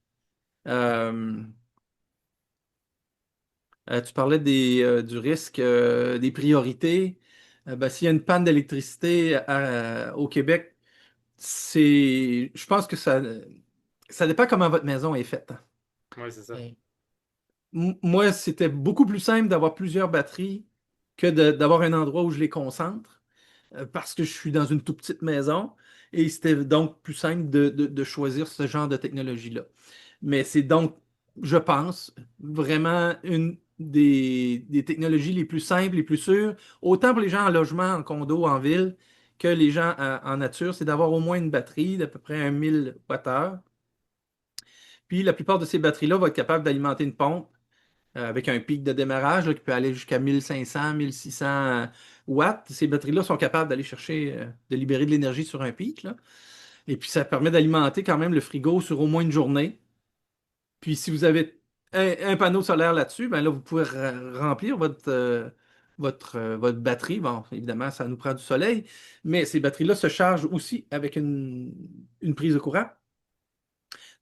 Speaker 1: Euh, Tu parlais du risque, des priorités. Ben, s'il y a une panne d'électricité au Québec, je pense que ça dépend comment votre maison est faite. Hein.
Speaker 2: Oui, c'est ça.
Speaker 1: Ouais. Moi, c'était beaucoup plus simple d'avoir plusieurs batteries que d'avoir un endroit où je les concentre, parce que je suis dans une toute petite maison et c'était donc plus simple de choisir ce genre de technologie-là. Mais c'est donc, je pense, vraiment une des technologies les plus simples, les plus sûres, autant pour les gens en logement, en condo, en ville, que les gens en nature, c'est d'avoir au moins une batterie d'à peu près 1 000 Wh. Puis la plupart de ces batteries-là vont être capables d'alimenter une pompe avec un pic de démarrage là, qui peut aller jusqu'à 1500, 1600 watts. Ces batteries-là sont capables d'aller chercher, de libérer de l'énergie sur un pic, là. Et puis ça permet d'alimenter quand même le frigo sur au moins une journée. Puis si vous avez un panneau solaire là-dessus, ben là, vous pouvez remplir votre batterie. Bon, évidemment, ça nous prend du soleil, mais ces batteries-là se chargent aussi avec une prise de courant.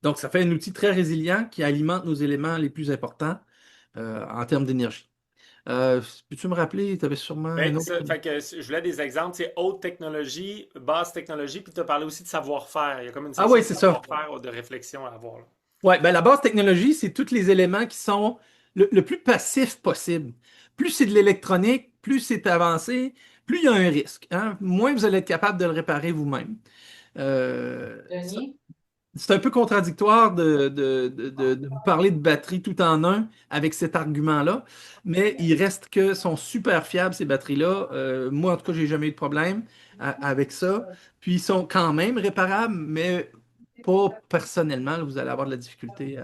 Speaker 1: Donc, ça fait un outil très résilient qui alimente nos éléments les plus importants en termes d'énergie. Peux-tu me rappeler, tu avais sûrement
Speaker 2: Ben,
Speaker 1: un autre.
Speaker 2: fait que je voulais des exemples, c'est haute technologie, basse technologie, puis tu as parlé aussi de savoir-faire. Il y a comme une
Speaker 1: Ah
Speaker 2: section
Speaker 1: oui,
Speaker 2: de
Speaker 1: c'est ça.
Speaker 2: savoir-faire, de réflexion à avoir, là.
Speaker 1: Ouais, ben la base technologie, c'est tous les éléments qui sont le plus passif possible. Plus c'est de l'électronique, plus c'est avancé, plus il y a un risque. Hein. Moins vous allez être capable de le réparer vous-même. Ça,
Speaker 3: Denis?
Speaker 1: c'est un peu contradictoire de vous parler de batterie tout en un avec cet argument-là, mais il reste que sont super fiables ces batteries-là. Moi, en tout cas, j'ai jamais eu de problème avec ça. Puis ils sont quand même réparables, mais pas personnellement. Là, vous allez avoir de la difficulté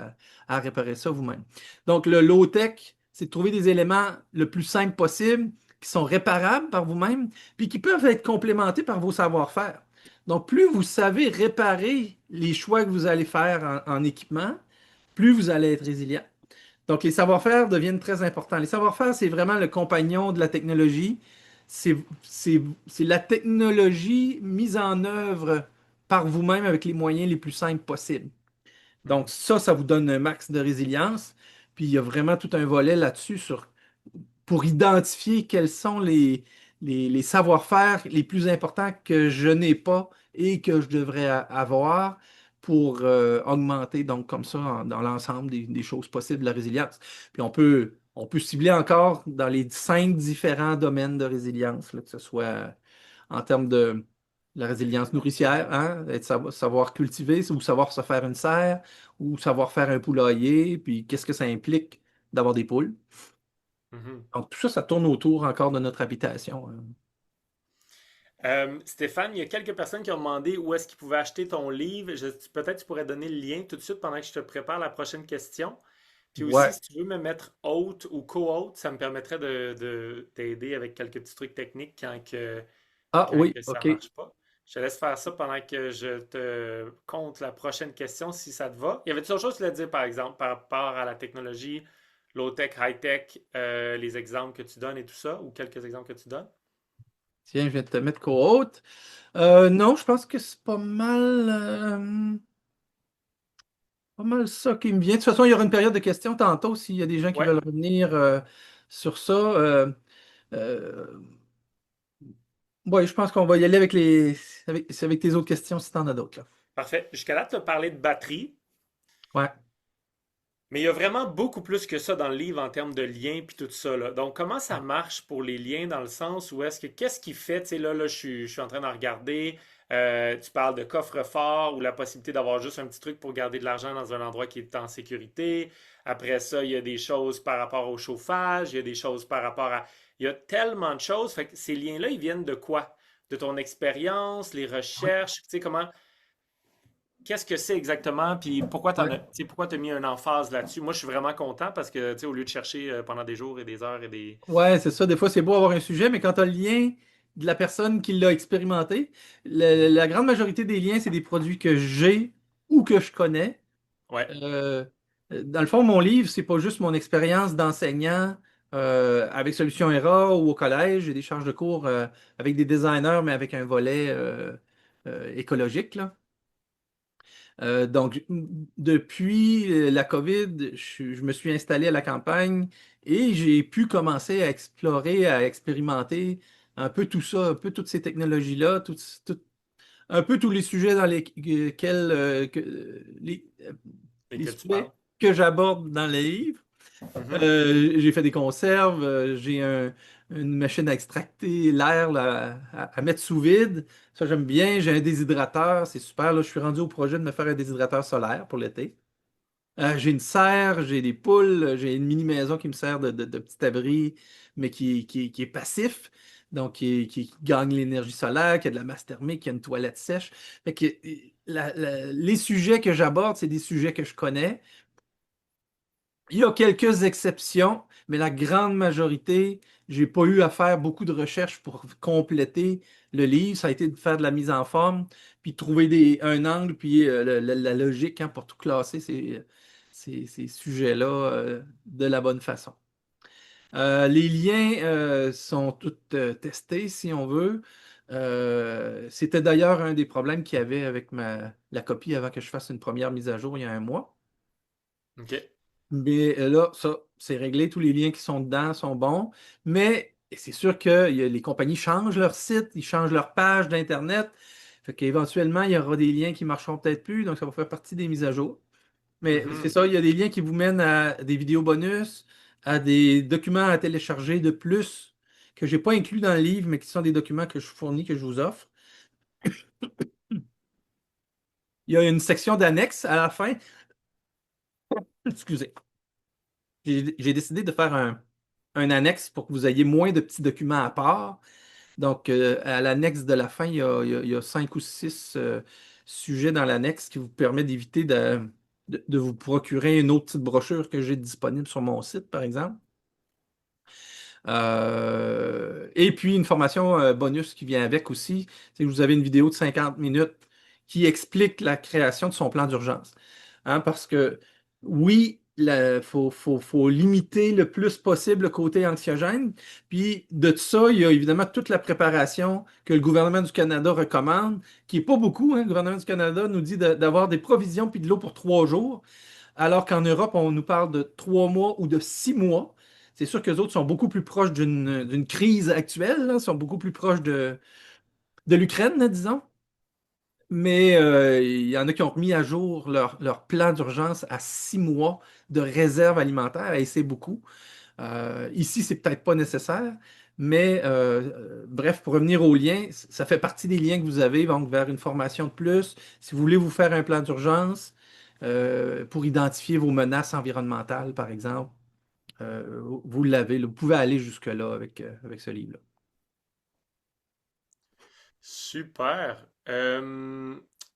Speaker 1: à réparer ça vous-même. Donc, le low-tech, c'est de trouver des éléments le plus simples possible qui sont réparables par vous-même, puis qui peuvent être complémentés par vos savoir-faire. Donc, plus vous savez réparer les choix que vous allez faire en équipement, plus vous allez être résilient. Donc, les savoir-faire deviennent très importants. Les savoir-faire, c'est vraiment le compagnon de la technologie. C'est la technologie mise en œuvre par vous-même avec les moyens les plus simples possibles. Donc,
Speaker 2: Mhm.
Speaker 1: ça vous donne un max de résilience. Puis, il y a vraiment tout un volet là-dessus pour identifier quels sont les savoir-faire les plus importants que je n'ai pas et que je devrais avoir pour augmenter, donc comme ça, dans l'ensemble des choses possibles de la résilience. Puis on peut cibler encore dans les 5 différents domaines de résilience, là, que ce soit en termes de la résilience nourricière, hein, savoir cultiver ou savoir se faire une serre ou savoir faire un poulailler, puis qu'est-ce que ça implique d'avoir des poules.
Speaker 2: Mhm.
Speaker 1: Donc, tout ça, ça tourne autour encore de notre habitation. Hein.
Speaker 2: Stéphane, il y a quelques personnes qui ont demandé où est-ce qu'ils pouvaient acheter ton livre. Peut-être tu pourrais donner le lien tout de suite pendant que je te prépare la prochaine question. Puis aussi,
Speaker 1: Ouais.
Speaker 2: si tu veux me mettre hôte ou co-hôte, ça me permettrait de t'aider avec quelques petits trucs techniques
Speaker 1: Ah
Speaker 2: quand
Speaker 1: oui,
Speaker 2: que ça
Speaker 1: OK.
Speaker 2: marche pas. Je te laisse faire ça pendant que je te compte la prochaine question, si ça te va. Y avait-il autre chose que tu voulais dire, par exemple, par rapport à la technologie, low-tech, high-tech, les exemples que tu donnes et tout ça, ou quelques exemples que tu donnes?
Speaker 1: Tiens, je viens de te mettre co-hôte. Non, je pense que c'est pas mal ça qui me vient. De toute façon, il y aura une période de questions tantôt s'il y a des gens qui
Speaker 2: Ouais.
Speaker 1: veulent revenir sur ça. Euh, ouais, je pense qu'on va y aller avec tes autres questions si tu en as d'autres, là.
Speaker 2: Parfait. Jusqu'à là, tu as parlé de batterie.
Speaker 1: Ouais.
Speaker 2: Mais il y a vraiment beaucoup plus que ça dans le livre en termes de liens puis tout ça, là. Donc, comment ça
Speaker 1: Ouais.
Speaker 2: marche pour les liens dans le sens où qu'est-ce qui fait, tu sais, là, je suis en train de regarder, tu parles de coffre-fort ou la possibilité d'avoir juste un petit truc pour garder de l'argent dans un endroit qui est en sécurité. Après ça, il y a des choses par rapport au chauffage, il y a des choses par rapport à... Il y a tellement de choses. Fait que ces liens-là, ils viennent de quoi? De ton expérience, les recherches, tu sais, comment... qu'est-ce que c'est exactement, puis pourquoi
Speaker 1: Ouais.
Speaker 2: pourquoi t'as mis un emphase là-dessus? Moi, je suis vraiment content parce que, au lieu de chercher pendant des jours et des heures et des...
Speaker 1: Ouais, c'est ça. Des fois, c'est beau avoir un sujet, mais quand tu as le lien de la personne qui l'a expérimenté, la grande majorité des liens, c'est des produits que j'ai ou que je connais.
Speaker 2: Ouais,
Speaker 1: Euh, Dans le fond, mon livre, c'est pas juste mon expérience d'enseignant avec Solution ERA ou au collège. J'ai des charges de cours avec des designers, mais avec un volet écologique, là. Donc, depuis la COVID, je me suis installé à la campagne et j'ai pu commencer à explorer, à expérimenter un peu tout ça, un peu toutes ces technologies-là, un peu tous les sujets dans lesquels les
Speaker 2: lesquels tu parles.
Speaker 1: sujets que j'aborde dans les livres.
Speaker 2: Mhm.
Speaker 1: J'ai fait des conserves, une machine à extracter l'air là, à mettre sous vide. Ça, j'aime bien. J'ai un déshydrateur, c'est super. Là, je suis rendu au projet de me faire un déshydrateur solaire pour l'été. J'ai une serre, j'ai des poules, j'ai une mini-maison qui me sert de petit abri, mais qui est passif, donc qui gagne l'énergie solaire, qui a de la masse thermique, qui a une toilette sèche. Fait que, les sujets que j'aborde, c'est des sujets que je connais. Il y a quelques exceptions, mais la grande majorité, j'ai pas eu à faire beaucoup de recherches pour compléter le livre. Ça a été de faire de la mise en forme, puis de trouver un angle, puis la logique hein, pour tout classer ces sujets-là de la bonne façon. Les liens sont tous testés, si on veut. C'était d'ailleurs un des problèmes qu'il y avait avec la copie avant que je fasse une première mise à jour il y a un mois.
Speaker 2: OK.
Speaker 1: Mais là, ça, c'est réglé. Tous les liens qui sont dedans sont bons. Mais c'est sûr que les compagnies changent leur site, ils changent leur page d'Internet. Fait qu'éventuellement, il y aura des liens qui ne marcheront peut-être plus. Donc, ça va faire partie des mises à jour. Mais c'est
Speaker 2: Mhm.
Speaker 1: ça, il y a des liens qui vous mènent à des vidéos bonus, à des documents à télécharger de plus que je n'ai pas inclus dans le livre, mais qui sont des documents que je fournis, que je vous offre. Il y a une section d'annexes à la fin. Excusez. J'ai décidé de faire un annexe pour que vous ayez moins de petits documents à part. Donc, à l'annexe de la fin, il y a 5 ou 6 sujets dans l'annexe qui vous permet d'éviter de vous procurer une autre petite brochure que j'ai disponible sur mon site, par exemple. Et puis, une formation bonus qui vient avec aussi, c'est que vous avez une vidéo de 50 minutes qui explique la création de son plan d'urgence. Hein, parce que, oui, faut limiter le plus possible le côté anxiogène. Puis, de ça, il y a évidemment toute la préparation que le gouvernement du Canada recommande, qui n'est pas beaucoup. Hein. Le gouvernement du Canada nous dit d'avoir des provisions puis de l'eau pour 3 jours. Alors qu'en Europe, on nous parle de 3 mois ou de 6 mois. C'est sûr que les autres sont beaucoup plus proches d'une crise actuelle, là, sont beaucoup plus proches de l'Ukraine, là, disons. Mais il y en a qui ont remis à jour leur plan d'urgence à 6 mois de réserve alimentaire, et c'est beaucoup. Ici, c'est peut-être pas nécessaire, mais bref, pour revenir aux liens, ça fait partie des liens que vous avez donc vers une formation de plus. Si vous voulez vous faire un plan d'urgence pour identifier vos menaces environnementales, par exemple, vous l'avez, là. Vous pouvez aller jusque-là avec ce livre-là.
Speaker 2: Super.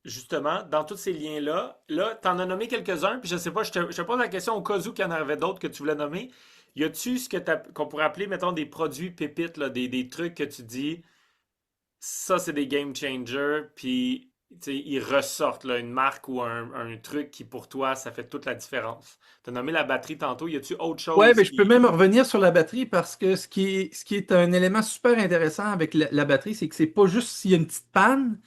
Speaker 2: Justement, dans tous ces liens-là, là, t'en as nommé quelques-uns, puis je sais pas, je te pose la question au cas où qu'il y en avait d'autres que tu voulais nommer. Y a-tu qu'on pourrait appeler, mettons, des produits pépites, là, des trucs que tu dis, ça, c'est des game changers, puis ils ressortent, là, une marque ou un truc qui, pour toi, ça fait toute la différence. T'as nommé la batterie tantôt, y a-tu autre
Speaker 1: Ouais,
Speaker 2: chose
Speaker 1: mais je peux
Speaker 2: qui...
Speaker 1: même revenir sur la batterie parce que ce qui est un élément super intéressant avec la batterie, c'est que c'est pas juste s'il y a une petite panne,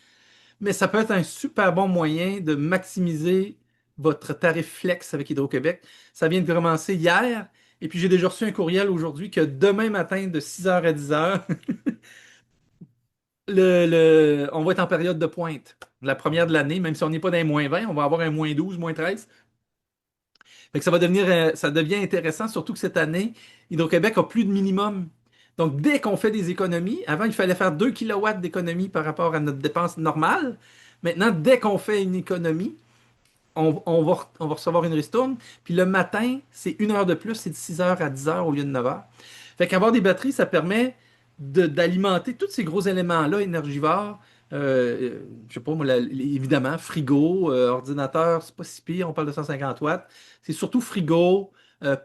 Speaker 1: mais ça peut être un super bon moyen de maximiser votre tarif flex avec Hydro-Québec. Ça vient de commencer hier, et puis j'ai déjà reçu un courriel aujourd'hui que demain matin, de 6 heures à 10 heures, on va être en période de pointe. La première de l'année, même si on n'est pas dans les -20, on va avoir un -12, -13. Fait que ça devient intéressant, surtout que cette année, Hydro-Québec a plus de minimum. Donc, dès qu'on fait des économies, avant, il fallait faire 2 kilowatts d'économie par rapport à notre dépense normale. Maintenant, dès qu'on fait une économie, on va recevoir une ristourne. Puis le matin, c'est 1 heure de plus, c'est de 6 heures à 10 heures au lieu de 9 heures. Fait qu'avoir des batteries, ça permet d'alimenter tous ces gros éléments-là énergivores Je sais pas, moi, évidemment, frigo, ordinateur, c'est pas si pire, on parle de 150 watts. C'est surtout frigo,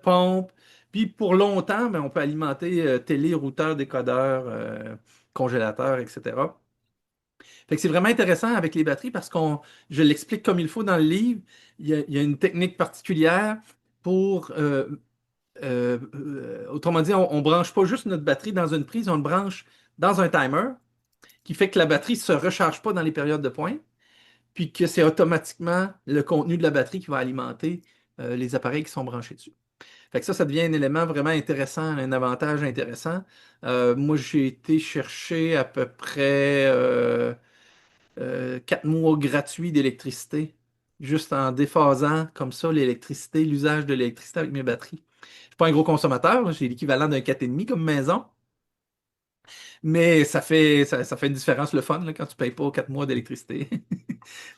Speaker 1: pompe. Puis pour longtemps, ben, on peut alimenter télé, routeur, décodeur, congélateur, etc. Fait que c'est vraiment intéressant avec les batteries parce je l'explique comme il faut dans le livre. Il y a une technique particulière pour, autrement dit, on branche pas juste notre batterie dans une prise, on le branche dans un timer qui fait que la batterie ne se recharge pas dans les périodes de pointe, puis que c'est automatiquement le contenu de la batterie qui va alimenter les appareils qui sont branchés dessus. Fait que ça devient un élément vraiment intéressant, un avantage intéressant. Moi, j'ai été chercher à peu près 4 mois gratuits d'électricité, juste en déphasant comme ça l'électricité, l'usage de l'électricité avec mes batteries. Je suis pas un gros consommateur, là, j'ai l'équivalent d'un 4,5 comme maison, mais ça fait une différence le fun là, quand tu payes pas 4 mois d'électricité.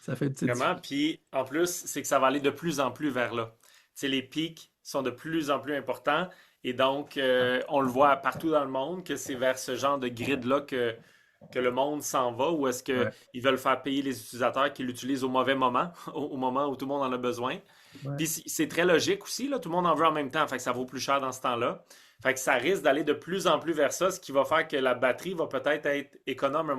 Speaker 1: Ça fait une petite
Speaker 2: Vraiment.
Speaker 1: différence.
Speaker 2: Puis en plus, c'est que ça va aller de plus en plus vers là. Tu sais, les pics sont de plus en plus importants. Et donc, on le voit partout dans le monde que c'est vers ce genre de grid-là que le monde s'en va, ou est-ce
Speaker 1: Ouais,
Speaker 2: qu'ils veulent faire payer les utilisateurs qui l'utilisent au mauvais moment, au moment où tout le monde en a besoin.
Speaker 1: ouais,
Speaker 2: Puis c'est très logique aussi, là, tout le monde en veut en même temps, fait que ça vaut plus cher dans ce temps-là. Fait que ça risque d'aller de plus en plus vers ça, ce qui va faire que la batterie va peut-être être économe,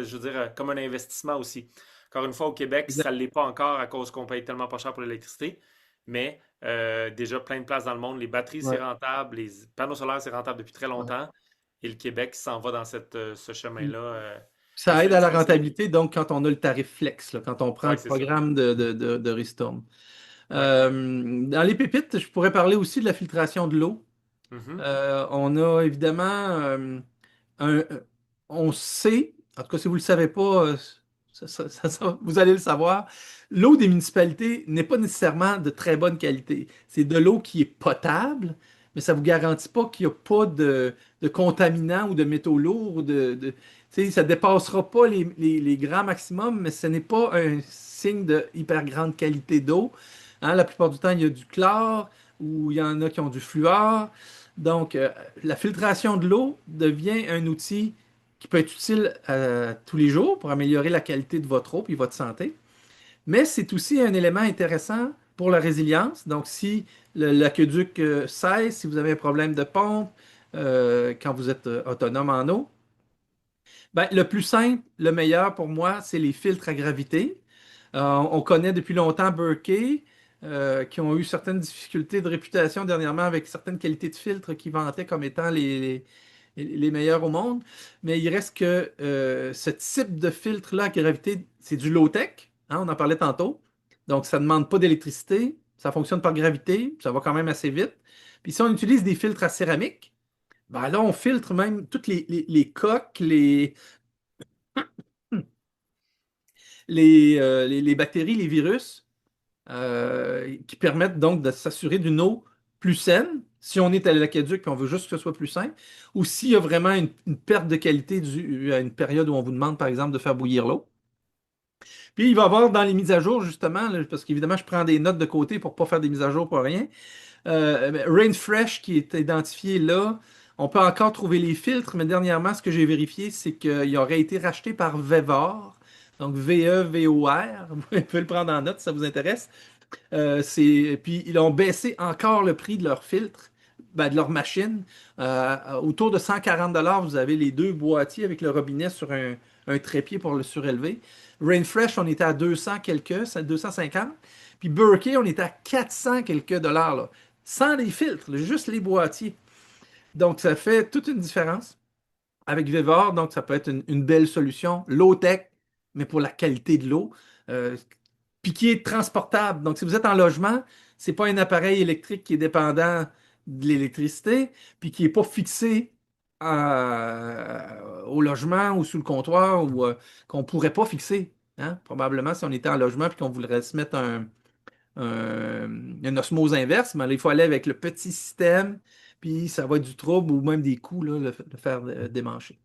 Speaker 2: je veux dire, comme un investissement aussi. Encore une fois, au Québec, ça
Speaker 1: exact.
Speaker 2: ne l'est pas encore à cause qu'on paye tellement pas cher pour l'électricité, mais déjà plein de places dans le monde, les batteries, c'est
Speaker 1: Ouais,
Speaker 2: rentable, les panneaux solaires, c'est rentable depuis très
Speaker 1: ouais.
Speaker 2: longtemps, et le Québec s'en va dans ce
Speaker 1: Puis,
Speaker 2: chemin-là. Et
Speaker 1: ça aide à la
Speaker 2: c'est...
Speaker 1: rentabilité, donc, quand on a le tarif flex, là, quand on prend
Speaker 2: Ouais,
Speaker 1: le
Speaker 2: c'est ça.
Speaker 1: programme de Ristourne.
Speaker 2: Ouais.
Speaker 1: Dans les pépites, je pourrais parler aussi de la filtration de l'eau.
Speaker 2: Mhm.
Speaker 1: On a évidemment un- on sait, en tout cas si vous ne le savez pas, vous allez le savoir, l'eau des municipalités n'est pas nécessairement de très bonne qualité. C'est de l'eau qui est potable, mais ça ne vous garantit pas qu'il n'y a pas de contaminants ou de métaux lourds. Tu sais, ça ne dépassera pas les grands maximums, mais ce n'est pas un signe de hyper grande qualité d'eau. Hein, la plupart du temps, il y a du chlore ou il y en a qui ont du fluor. Donc, la filtration de l'eau devient un outil qui peut être utile tous les jours pour améliorer la qualité de votre eau et votre santé. Mais c'est aussi un élément intéressant pour la résilience. Donc, si l'aqueduc cesse, si vous avez un problème de pompe, quand vous êtes autonome en eau, ben, le plus simple, le meilleur pour moi, c'est les filtres à gravité. On connaît depuis longtemps Berkey, qui ont eu certaines difficultés de réputation dernièrement avec certaines qualités de filtres qui vantaient comme étant les meilleurs au monde. Mais il reste que ce type de filtre-là à gravité, c'est du low-tech, hein, on en parlait tantôt. Donc, ça ne demande pas d'électricité, ça fonctionne par gravité, ça va quand même assez vite. Puis si on utilise des filtres à céramique, ben là, on filtre même toutes les coques, les bactéries, les virus, qui permettent donc de s'assurer d'une eau plus saine, si on est à l'aqueduc et on veut juste que ce soit plus sain, ou s'il y a vraiment une perte de qualité due à une période où on vous demande, par exemple, de faire bouillir l'eau. Puis il va y avoir dans les mises à jour, justement, là, parce qu'évidemment, je prends des notes de côté pour ne pas faire des mises à jour pour rien. Rain Fresh qui est identifié là, on peut encore trouver les filtres, mais dernièrement, ce que j'ai vérifié, c'est qu'il aurait été racheté par Vevor, donc V-E-V-O-R. Vous pouvez le prendre en note si ça vous intéresse. Puis ils ont baissé encore le prix de leur filtre, ben, de leur machine. Autour de 140 vous avez les deux boîtiers avec le robinet sur un trépied pour le surélever. Rainfresh, on était à 200 quelques, c'est 250. Puis Berkey, on était à 400 quelques dollars, là, sans les filtres, là, juste les boîtiers. Donc, ça fait toute une différence avec Vevor. Donc, ça peut être une belle solution, low-tech, mais pour la qualité de l'eau. Euh, Puis qui est transportable. Donc, si vous êtes en logement, c'est pas un appareil électrique qui est dépendant de l'électricité, puis qui n'est pas fixé au logement ou sous le comptoir, ou qu'on ne pourrait pas fixer. Hein. Probablement, si on était en logement puis qu'on voudrait se mettre une osmose inverse, mais là, il faut aller avec le petit système, puis ça va être du trouble ou même des coûts, là, le faire démancher.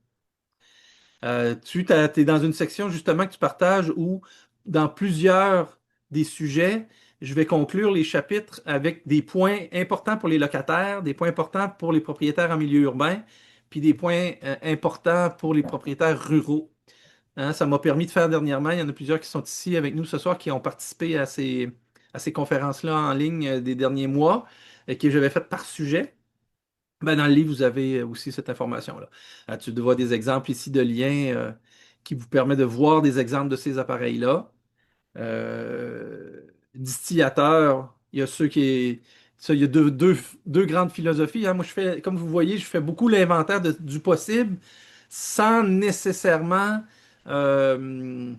Speaker 1: Tu es dans une section justement que tu partages où, dans plusieurs des sujets, je vais conclure les chapitres avec des points importants pour les locataires, des points importants pour les propriétaires en milieu urbain, puis des points importants pour les propriétaires ruraux. Hein, ça m'a permis de faire dernièrement. Il y en a plusieurs qui sont ici avec nous ce soir qui ont participé à ces conférences-là en ligne des derniers mois et que j'avais faites par sujet. Ben, dans le livre, vous avez aussi cette information-là. Tu vois des exemples ici de liens qui vous permettent de voir des exemples de ces appareils-là. Distillateur, il y a ceux qui. Ça, il y a deux grandes philosophies. Hein. Moi, je fais, comme vous voyez, je fais beaucoup l'inventaire du possible sans nécessairement euh,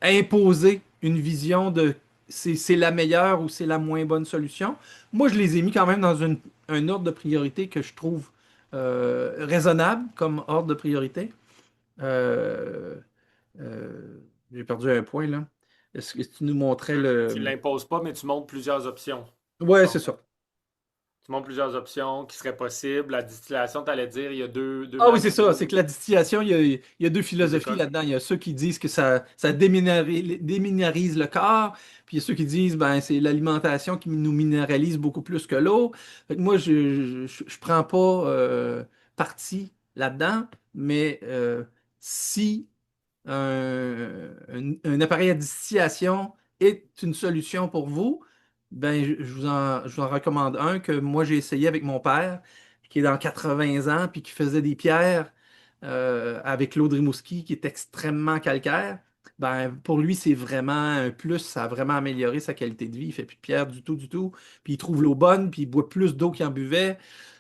Speaker 1: imposer une vision de c'est la meilleure ou c'est la moins bonne solution. Moi, je les ai mis quand même dans un ordre de priorité que je trouve raisonnable comme ordre de priorité. Euh, j'ai perdu un point là. Est-ce que tu nous montrais
Speaker 2: Tu
Speaker 1: le.
Speaker 2: l'imposes pas, mais tu montres plusieurs options.
Speaker 1: Ouais, c'est
Speaker 2: Donc,
Speaker 1: ça.
Speaker 2: tu montres plusieurs options qui seraient possibles. La distillation, tu allais dire, il y a deux
Speaker 1: Ah oui, c'est ça. C'est que
Speaker 2: deux,
Speaker 1: la distillation, il y a deux
Speaker 2: deux
Speaker 1: philosophies
Speaker 2: écoles.
Speaker 1: là-dedans. Il y a ceux qui disent que ça déminarise le corps, puis il y a ceux qui disent ben c'est l'alimentation qui nous minéralise beaucoup plus que l'eau. Fait que moi, je prends pas parti là-dedans, mais si un appareil à distillation est une solution pour vous, ben, je vous en recommande un que moi j'ai essayé avec mon père, qui est dans 80 ans, puis qui faisait des pierres avec l'eau de Rimouski, qui est extrêmement calcaire. Ben, pour lui, c'est vraiment un plus, ça a vraiment amélioré sa qualité de vie. Il fait plus de pierre du tout, du tout. Puis il trouve l'eau bonne, puis il boit plus d'eau qu'il en buvait.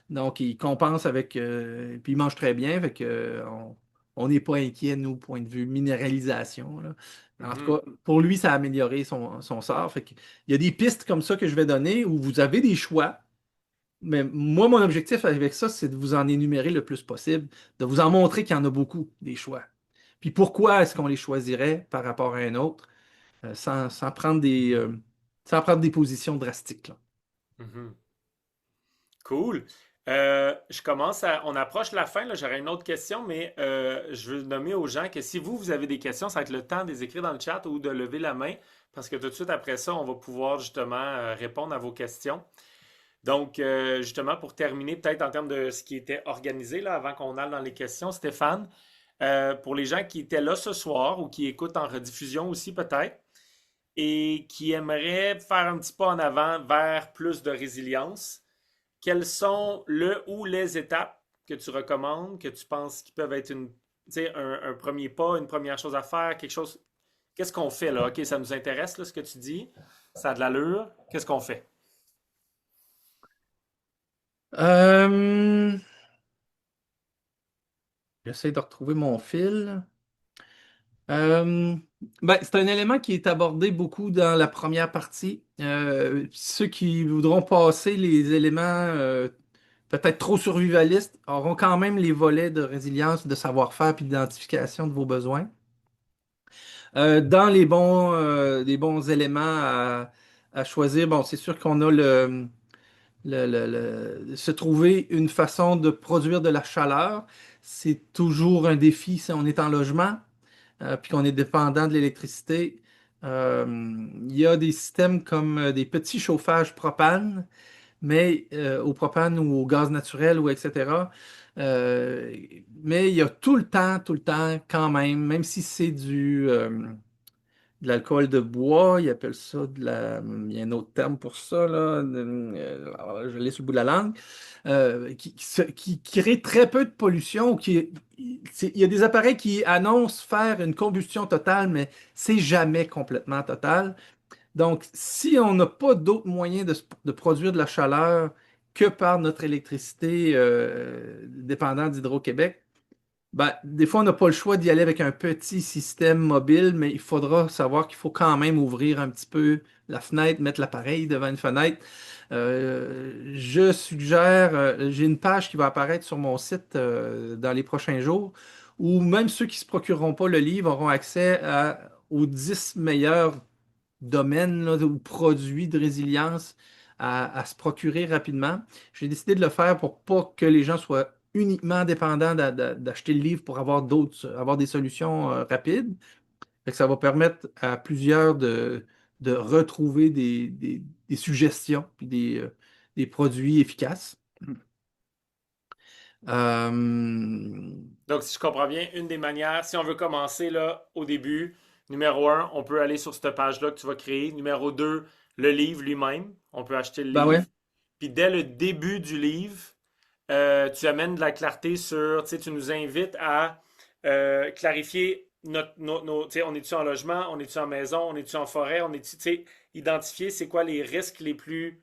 Speaker 1: Donc, il compense avec. Puis il mange très bien. Fait que, on n'est pas inquiet, nous, point de vue minéralisation, là. En tout
Speaker 2: Mhm,
Speaker 1: cas, pour lui, ça a amélioré son sort. Fait que, il y a des pistes comme ça que je vais donner où vous avez des choix. Mais moi, mon objectif avec ça, c'est de vous en énumérer le plus possible, de vous en montrer qu'il y en a beaucoup, des choix. Puis pourquoi est-ce qu'on les choisirait par rapport à un autre, sans sans prendre des positions drastiques, là.
Speaker 2: mhm. Cool. On approche la fin, là, j'aurais une autre question, mais je veux nommer aux gens que si vous avez des questions, ça va être le temps de les écrire dans le chat ou de lever la main, parce que tout de suite après ça, on va pouvoir justement répondre à vos questions. Donc, justement, pour terminer, peut-être en termes de ce qui était organisé, là, avant qu'on aille dans les questions, Stéphane, pour les gens qui étaient là ce soir ou qui écoutent en rediffusion aussi peut-être, et qui aimeraient faire un petit pas en avant vers plus de résilience, quelles sont le ou les étapes que tu recommandes, que tu penses qui peuvent être un premier pas, une première chose à faire, quelque chose. Qu'est-ce qu'on fait là? OK, ça nous intéresse là, ce que tu dis. Ça a de l'allure. Qu'est-ce qu'on fait?
Speaker 1: Euh, J'essaie de retrouver mon fil. Euh, ben, c'est un élément qui est abordé beaucoup dans la première partie. Ceux qui voudront passer les éléments peut-être trop survivalistes auront quand même les volets de résilience, de savoir-faire puis d'identification de vos besoins. Dans les bons éléments à choisir, bon, c'est sûr qu'on a se trouver une façon de produire de la chaleur. C'est toujours un défi si on est en logement puis qu'on est dépendant de l'électricité. Il y a des systèmes comme des petits chauffages propane, mais au propane ou au gaz naturel ou etc. Euh, mais il y a tout le temps, quand même, même si c'est de l'alcool de bois, ils appellent ça il y a un autre terme pour ça, là, je l'ai sur le bout de la langue, qui crée très peu de pollution. Il y a des appareils qui annoncent faire une combustion totale, mais c'est jamais complètement total. Donc, si on n'a pas d'autres moyens de produire de la chaleur que par notre électricité dépendante d'Hydro-Québec, ben, des fois, on n'a pas le choix d'y aller avec un petit système mobile, mais il faudra savoir qu'il faut quand même ouvrir un petit peu la fenêtre, mettre l'appareil devant une fenêtre. Je suggère, j'ai une page qui va apparaître sur mon site dans les prochains jours, où même ceux qui ne se procureront pas le livre auront accès aux 10 meilleurs domaines là, ou produits de résilience à se procurer rapidement. J'ai décidé de le faire pour pas que les gens soient uniquement dépendants d'acheter le livre pour avoir des solutions rapides. Fait que ça va permettre à plusieurs de retrouver des suggestions puis des produits efficaces. Euh,
Speaker 2: Donc, si je comprends bien, une des manières, si on veut commencer là au début, numéro un, on peut aller sur cette page-là que tu vas créer. Numéro 2, le livre lui-même. On peut acheter le
Speaker 1: Ben ouais,
Speaker 2: livre. Puis dès le début du livre, tu amènes de la clarté sur, tu sais, tu nous invites à clarifier tu sais, on est-tu en logement, on est-tu en maison, on est-tu en forêt, on est-tu, tu sais, identifier c'est quoi les risques les plus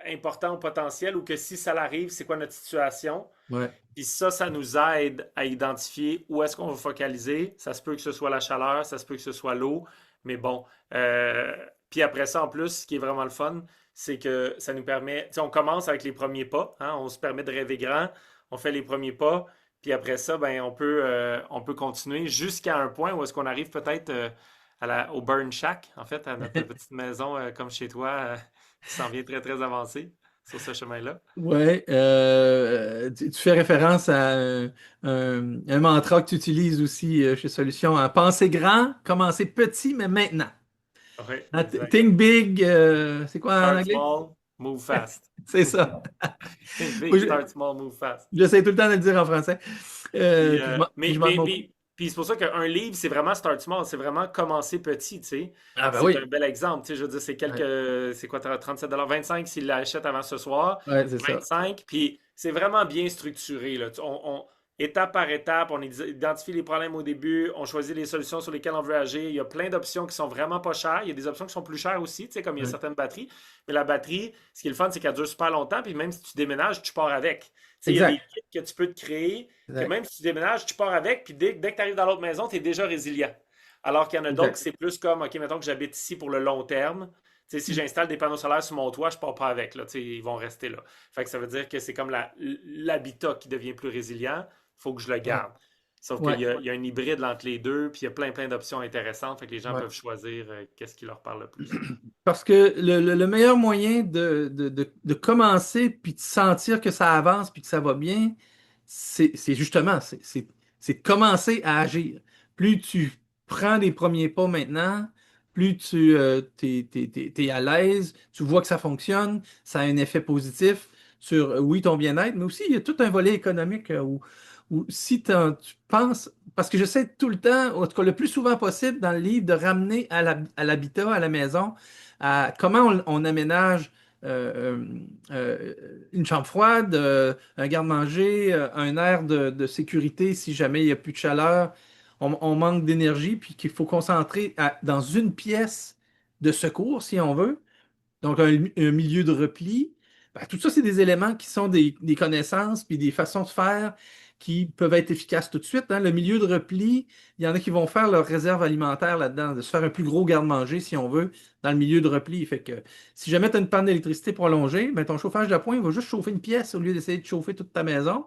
Speaker 2: importants ou potentiels ou que si ça l'arrive, c'est quoi notre situation.
Speaker 1: ouais.
Speaker 2: Puis ça nous aide à identifier où est-ce qu'on va focaliser. Ça se peut que ce soit la chaleur, ça se peut que ce soit l'eau, mais bon. Puis après ça, en plus, ce qui est vraiment le fun, c'est que ça nous permet, tu sais, on commence avec les premiers pas, hein, on se permet de rêver grand, on fait les premiers pas, puis après ça, ben, on peut continuer jusqu'à un point où est-ce qu'on arrive peut-être au Burn Shack, en fait, à notre petite maison comme chez toi, qui s'en vient très, très avancée sur ce chemin-là.
Speaker 1: Ouais, tu fais référence à un mantra que tu utilises aussi chez Solutions, à penser grand, commencer petit, mais maintenant.
Speaker 2: Oui,
Speaker 1: Hein,
Speaker 2: exact.
Speaker 1: think big, c'est quoi en
Speaker 2: Start
Speaker 1: anglais?
Speaker 2: small, move fast.
Speaker 1: C'est ça.
Speaker 2: Think big,
Speaker 1: Moi,
Speaker 2: start small, move fast.
Speaker 1: j'essaie tout le temps de le dire en français.
Speaker 2: Puis,
Speaker 1: Puis je m'en moque.
Speaker 2: puis c'est pour ça qu'un livre, c'est vraiment start small, c'est vraiment commencer petit, tu sais.
Speaker 1: Ah ben
Speaker 2: C'est un
Speaker 1: oui.
Speaker 2: bel exemple, tu sais, je veux dire,
Speaker 1: Ouais,
Speaker 2: c'est quoi, 37 25 s'il l'achète avant ce soir,
Speaker 1: ouais, c'est ça.
Speaker 2: 25, puis c'est vraiment bien structuré, là. Étape par étape, on identifie les problèmes au début, on choisit les solutions sur lesquelles on veut agir. Il y a plein d'options qui sont vraiment pas chères. Il y a des options qui sont plus chères aussi, tu sais, comme il y a
Speaker 1: Ouais.
Speaker 2: certaines batteries. Mais la batterie, ce qui est le fun, c'est qu'elle dure super longtemps, puis même si tu déménages, tu pars avec. Tu sais, il y a des
Speaker 1: Exact.
Speaker 2: kits que tu peux te créer que
Speaker 1: Exact.
Speaker 2: même si tu déménages, tu pars avec, puis dès que tu arrives dans l'autre maison, tu es déjà résilient. Alors qu'il y en a d'autres,
Speaker 1: Exact.
Speaker 2: c'est plus comme, OK, mettons que j'habite ici pour le long terme. Tu sais, si j'installe des panneaux solaires sur mon toit, je pars pas avec. Là, tu sais, ils vont rester là. Fait que ça veut dire que c'est comme l'habitat qui devient plus résilient. Il faut que je le
Speaker 1: Ouais.
Speaker 2: garde. Sauf
Speaker 1: Ouais.
Speaker 2: il y a un hybride entre les deux, puis il y a plein d'options intéressantes. Fait que les gens
Speaker 1: Ouais.
Speaker 2: peuvent choisir qu'est-ce qui leur parle le plus.
Speaker 1: Parce que le meilleur moyen de commencer puis de sentir que ça avance puis que ça va bien, c'est justement, c'est de commencer à agir. Plus tu prends les premiers pas maintenant, plus tu t'es à l'aise, tu vois que ça fonctionne, ça a un effet positif sur, oui, ton bien-être, mais aussi il y a tout un volet économique où si tu penses, parce que j'essaie tout le temps, en tout cas le plus souvent possible dans le livre, de ramener à l'habitat, à la maison, à comment on aménage une chambre froide, un garde-manger, un air de sécurité si jamais il n'y a plus de chaleur, on manque d'énergie, puis qu'il faut concentrer dans une pièce de secours, si on veut, donc un milieu de repli. Ben, tout ça, c'est des éléments qui sont des connaissances puis des façons de faire qui peuvent être efficaces tout de suite, hein. Le milieu de repli, il y en a qui vont faire leur réserve alimentaire là-dedans, de se faire un plus gros garde-manger, si on veut, dans le milieu de repli. Fait que si jamais tu as une panne d'électricité prolongée, ben, ton chauffage d'appoint il va juste chauffer une pièce au lieu d'essayer de chauffer toute ta maison.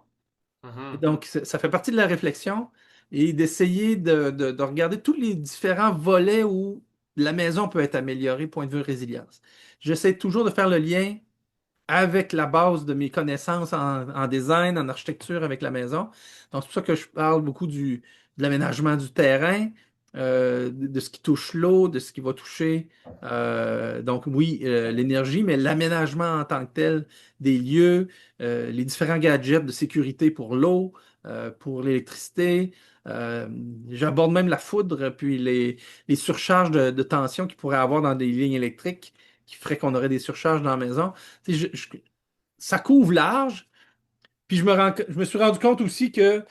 Speaker 1: Et
Speaker 2: Mhm.
Speaker 1: donc, ça fait partie de la réflexion et d'essayer de regarder tous les différents volets où la maison peut être améliorée, point de vue résilience. J'essaie toujours de faire le lien avec la base de mes connaissances en design, en architecture avec la maison. Donc, c'est pour ça que je parle beaucoup de l'aménagement du terrain, de ce qui touche l'eau, de ce qui va toucher, donc oui, l'énergie, mais l'aménagement en tant que tel des lieux, les différents gadgets de sécurité pour l'eau, pour l'électricité. Euh, J'aborde même la foudre, puis les surcharges de tension qu'il pourrait y avoir dans des lignes électriques qui ferait qu'on aurait des surcharges dans la maison. Tu sais, ça couvre large. Puis je me suis rendu compte aussi que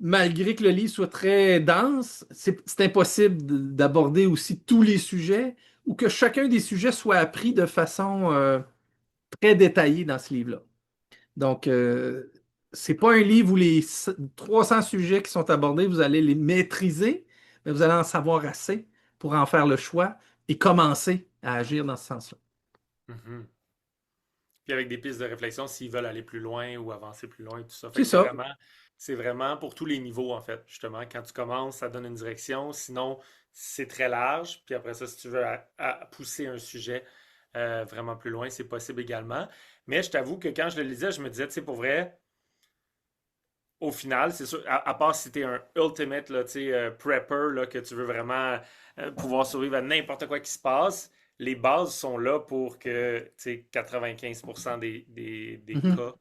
Speaker 1: malgré que le livre soit très dense, c'est impossible d'aborder aussi tous les sujets ou que chacun des sujets soit appris de façon très détaillée dans ce livre-là. Donc, c'est pas un livre où les 300 sujets qui sont abordés, vous allez les maîtriser, mais vous allez en savoir assez pour en faire le choix et commencer à agir dans ce sens-là.
Speaker 2: Mhm. Puis avec des pistes de réflexion s'ils veulent aller plus loin ou avancer plus loin et tout ça. Fait
Speaker 1: C'est
Speaker 2: que
Speaker 1: ça.
Speaker 2: c'est vraiment pour tous les niveaux, en fait, justement. Quand tu commences, ça donne une direction. Sinon, c'est très large. Puis après ça, si tu veux à pousser un sujet vraiment plus loin, c'est possible également. Mais je t'avoue que quand je le lisais, je me disais, tu sais, pour vrai, au final, c'est sûr, à part si tu es un ultimate là, tu sais, prepper, là, que tu veux vraiment pouvoir survivre à n'importe quoi qui se passe, les bases sont là pour que tu sais, 95% des
Speaker 1: Mhm.
Speaker 2: cas,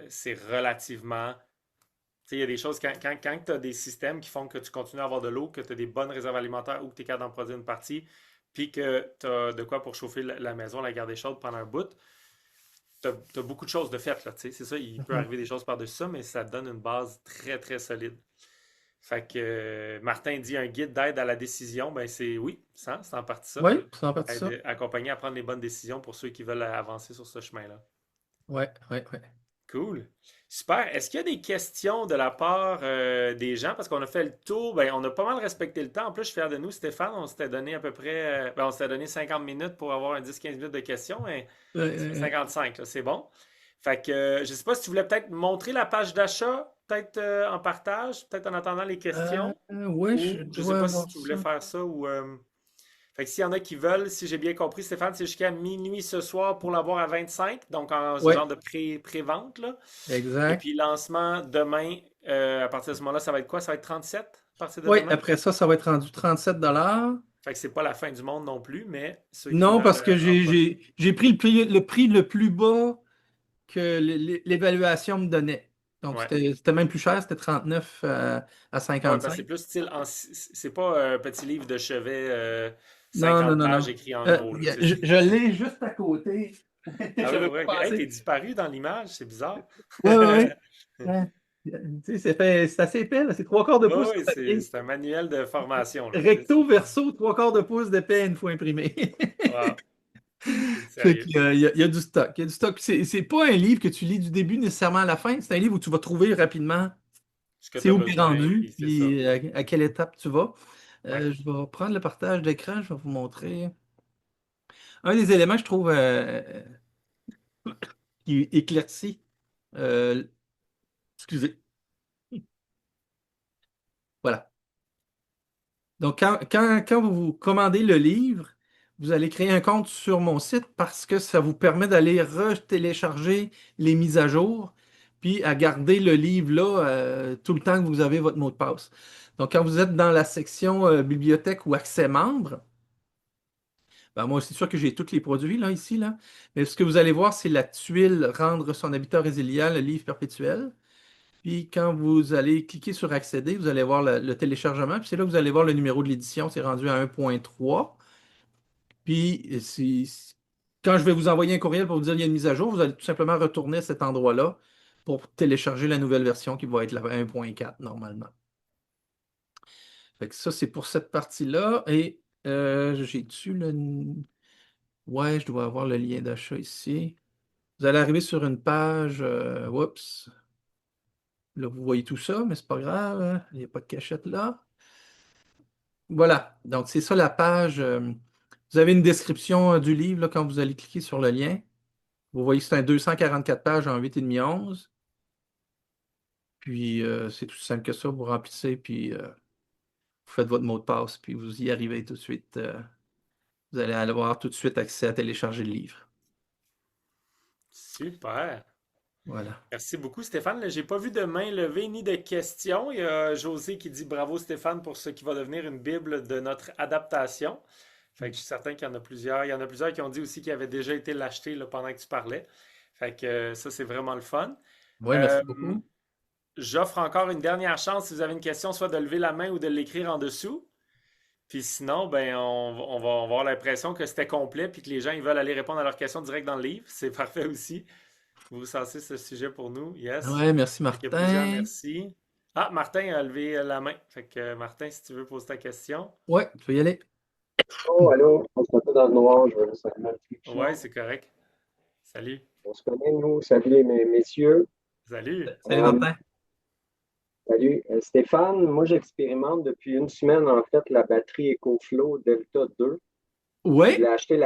Speaker 2: c'est relativement sais, il y a des choses, quand tu as des systèmes qui font que tu continues à avoir de l'eau, que tu as des bonnes réserves alimentaires ou que tu es capable d'en produire une partie, puis que tu as de quoi pour chauffer la maison, la garder chaude pendant un bout, tu as, beaucoup de choses de faites, là, tu sais. C'est ça, il peut
Speaker 1: Mhm.
Speaker 2: arriver des choses par-dessus ça, mais ça te donne une base très, très solide. Fait que Martin dit un guide d'aide à la décision, ben c'est oui, c'est en partie ça.
Speaker 1: Oui, c'est en partie ça.
Speaker 2: Accompagner à prendre les bonnes décisions pour ceux qui veulent avancer sur ce chemin-là.
Speaker 1: Oui, oui, oui.
Speaker 2: Cool. Super. Est-ce qu'il y a des questions de la part des gens? Parce qu'on a fait le tour, ben, on a pas mal respecté le temps. En plus, je suis fier de nous, Stéphane. On s'était donné à peu près, on s'était donné 50 minutes pour avoir un 10-15 minutes de questions, mais ça fait
Speaker 1: Euh,
Speaker 2: 55, là, c'est bon. Fait que je sais pas si tu voulais peut-être montrer la page d'achat, peut-être en partage, peut-être en attendant les questions,
Speaker 1: oui, je
Speaker 2: ou je sais
Speaker 1: dois
Speaker 2: pas si
Speaker 1: avoir
Speaker 2: tu voulais
Speaker 1: ça.
Speaker 2: faire ça ou. Fait que s'il y en a qui veulent, si j'ai bien compris, Stéphane, c'est jusqu'à minuit ce soir pour l'avoir à 25, donc en ce
Speaker 1: Oui,
Speaker 2: genre de pré-vente, là. Et
Speaker 1: exact.
Speaker 2: puis lancement demain, à partir de ce moment-là, ça va être quoi? Ça va être 37 à partir de
Speaker 1: Oui,
Speaker 2: demain?
Speaker 1: après ça, ça va être rendu 37 $.
Speaker 2: Fait que c'est pas la fin du monde non plus, mais ceux qui
Speaker 1: Non,
Speaker 2: veulent
Speaker 1: parce que
Speaker 2: en profiter.
Speaker 1: j'ai pris le prix le plus bas que l'évaluation me donnait. Donc,
Speaker 2: Ouais.
Speaker 1: c'était même plus cher, c'était 39 à
Speaker 2: Ouais, parce que c'est
Speaker 1: 55.
Speaker 2: plus style c'est pas un petit livre de chevet
Speaker 1: Non, non,
Speaker 2: 50
Speaker 1: non,
Speaker 2: pages
Speaker 1: non.
Speaker 2: écrit en gros, là.
Speaker 1: Je l'ai juste à côté.
Speaker 2: Ah oui,
Speaker 1: J'avais
Speaker 2: pour
Speaker 1: pas
Speaker 2: vrai, ok. Hey, t'es
Speaker 1: pensé.
Speaker 2: disparu dans l'image, c'est bizarre.
Speaker 1: Oui, oui, oui. Ouais. Tu sais, c'est assez épais, là. C'est 3/4 de
Speaker 2: Oui,
Speaker 1: pouce de
Speaker 2: oui,
Speaker 1: papier.
Speaker 2: c'est un manuel de formation, là. Tu sais,
Speaker 1: Recto, verso, 3/4 de pouce d'épais une fois imprimé.
Speaker 2: wow, c'est
Speaker 1: Fait
Speaker 2: sérieux.
Speaker 1: qu'il y a du stock. Il y a du stock. Puis c'est pas un livre que tu lis du début nécessairement à la fin. C'est un livre où tu vas trouver rapidement
Speaker 2: Ce que tu
Speaker 1: c'est
Speaker 2: as
Speaker 1: où t'es
Speaker 2: besoin,
Speaker 1: rendu,
Speaker 2: puis c'est ça.
Speaker 1: puis à quelle étape tu vas.
Speaker 2: Ouais.
Speaker 1: Je vais prendre le partage d'écran, je vais vous montrer. Un des éléments que je trouve qui éclaircit, euh, excusez, voilà. Donc, quand vous commandez le livre, vous allez créer un compte sur mon site parce que ça vous permet d'aller retélécharger les mises à jour, puis à garder le livre là tout le temps que vous avez votre mot de passe. Donc, quand vous êtes dans la section bibliothèque ou accès membre, ben, moi, c'est sûr que j'ai tous les produits là, ici, là. Mais ce que vous allez voir, c'est la tuile Rendre son habitat résilient, le livre perpétuel. Puis quand vous allez cliquer sur accéder, vous allez voir le téléchargement. Puis c'est là que vous allez voir le numéro de l'édition. C'est rendu à 1.3. Puis quand je vais vous envoyer un courriel pour vous dire qu'il y a une mise à jour, vous allez tout simplement retourner à cet endroit-là pour télécharger la nouvelle version qui va être la 1.4 normalement. Fait que ça, c'est pour cette partie-là. Et j'ai-tu le. Ouais, je dois avoir le lien d'achat ici. Vous allez arriver sur une page. Oups. Là, vous voyez tout ça, mais c'est pas grave, hein. Il n'y a pas de cachette là. Voilà. Donc, c'est ça la page. Vous avez une description du livre là, quand vous allez cliquer sur le lien. Vous voyez que c'est un 244 pages en 8,5 11. Puis, c'est tout simple que ça. Vous remplissez, puis vous faites votre mot de passe, puis vous y arrivez tout de suite. Vous allez avoir tout de suite accès à télécharger le livre.
Speaker 2: Super.
Speaker 1: Voilà.
Speaker 2: Merci beaucoup, Stéphane. Là, j'ai pas vu de main levée ni de questions. Il y a José qui dit bravo, Stéphane, pour ce qui va devenir une Bible de notre adaptation. Fait que je suis certain qu'il y en a plusieurs. Il y en a plusieurs qui ont dit aussi qu'ils avaient déjà été l'acheter là, pendant que tu parlais. Fait que ça, c'est vraiment le fun.
Speaker 1: Oui,
Speaker 2: Euh,
Speaker 1: merci beaucoup.
Speaker 2: J'offre encore une dernière chance si vous avez une question, soit de lever la main ou de l'écrire en dessous. Puis sinon, ben, on va avoir l'impression que c'était complet puis que les gens ils veulent aller répondre à leurs questions direct dans le livre. C'est parfait aussi. Vous sensez ce sujet pour nous? Yes.
Speaker 1: Ouais, merci
Speaker 2: Fait qu'il y a plusieurs
Speaker 1: Martin.
Speaker 2: merci. Ah, Martin a levé la main. Fait que Martin, si tu veux poser ta question.
Speaker 1: Ouais, tu peux y aller.
Speaker 3: Oh, allô, on se met pas dans le noir, je vais juste allumer un petit
Speaker 2: Ouais,
Speaker 3: chat.
Speaker 2: c'est correct. Salut.
Speaker 3: On se connaît, nous. Salut, messieurs.
Speaker 2: Salut.
Speaker 1: Salut
Speaker 3: Euh,
Speaker 1: Martin.
Speaker 3: salut. Stéphane, moi, j'expérimente depuis une semaine, en fait, la batterie EcoFlow Delta 2. Je
Speaker 1: Oui.
Speaker 3: l'ai acheté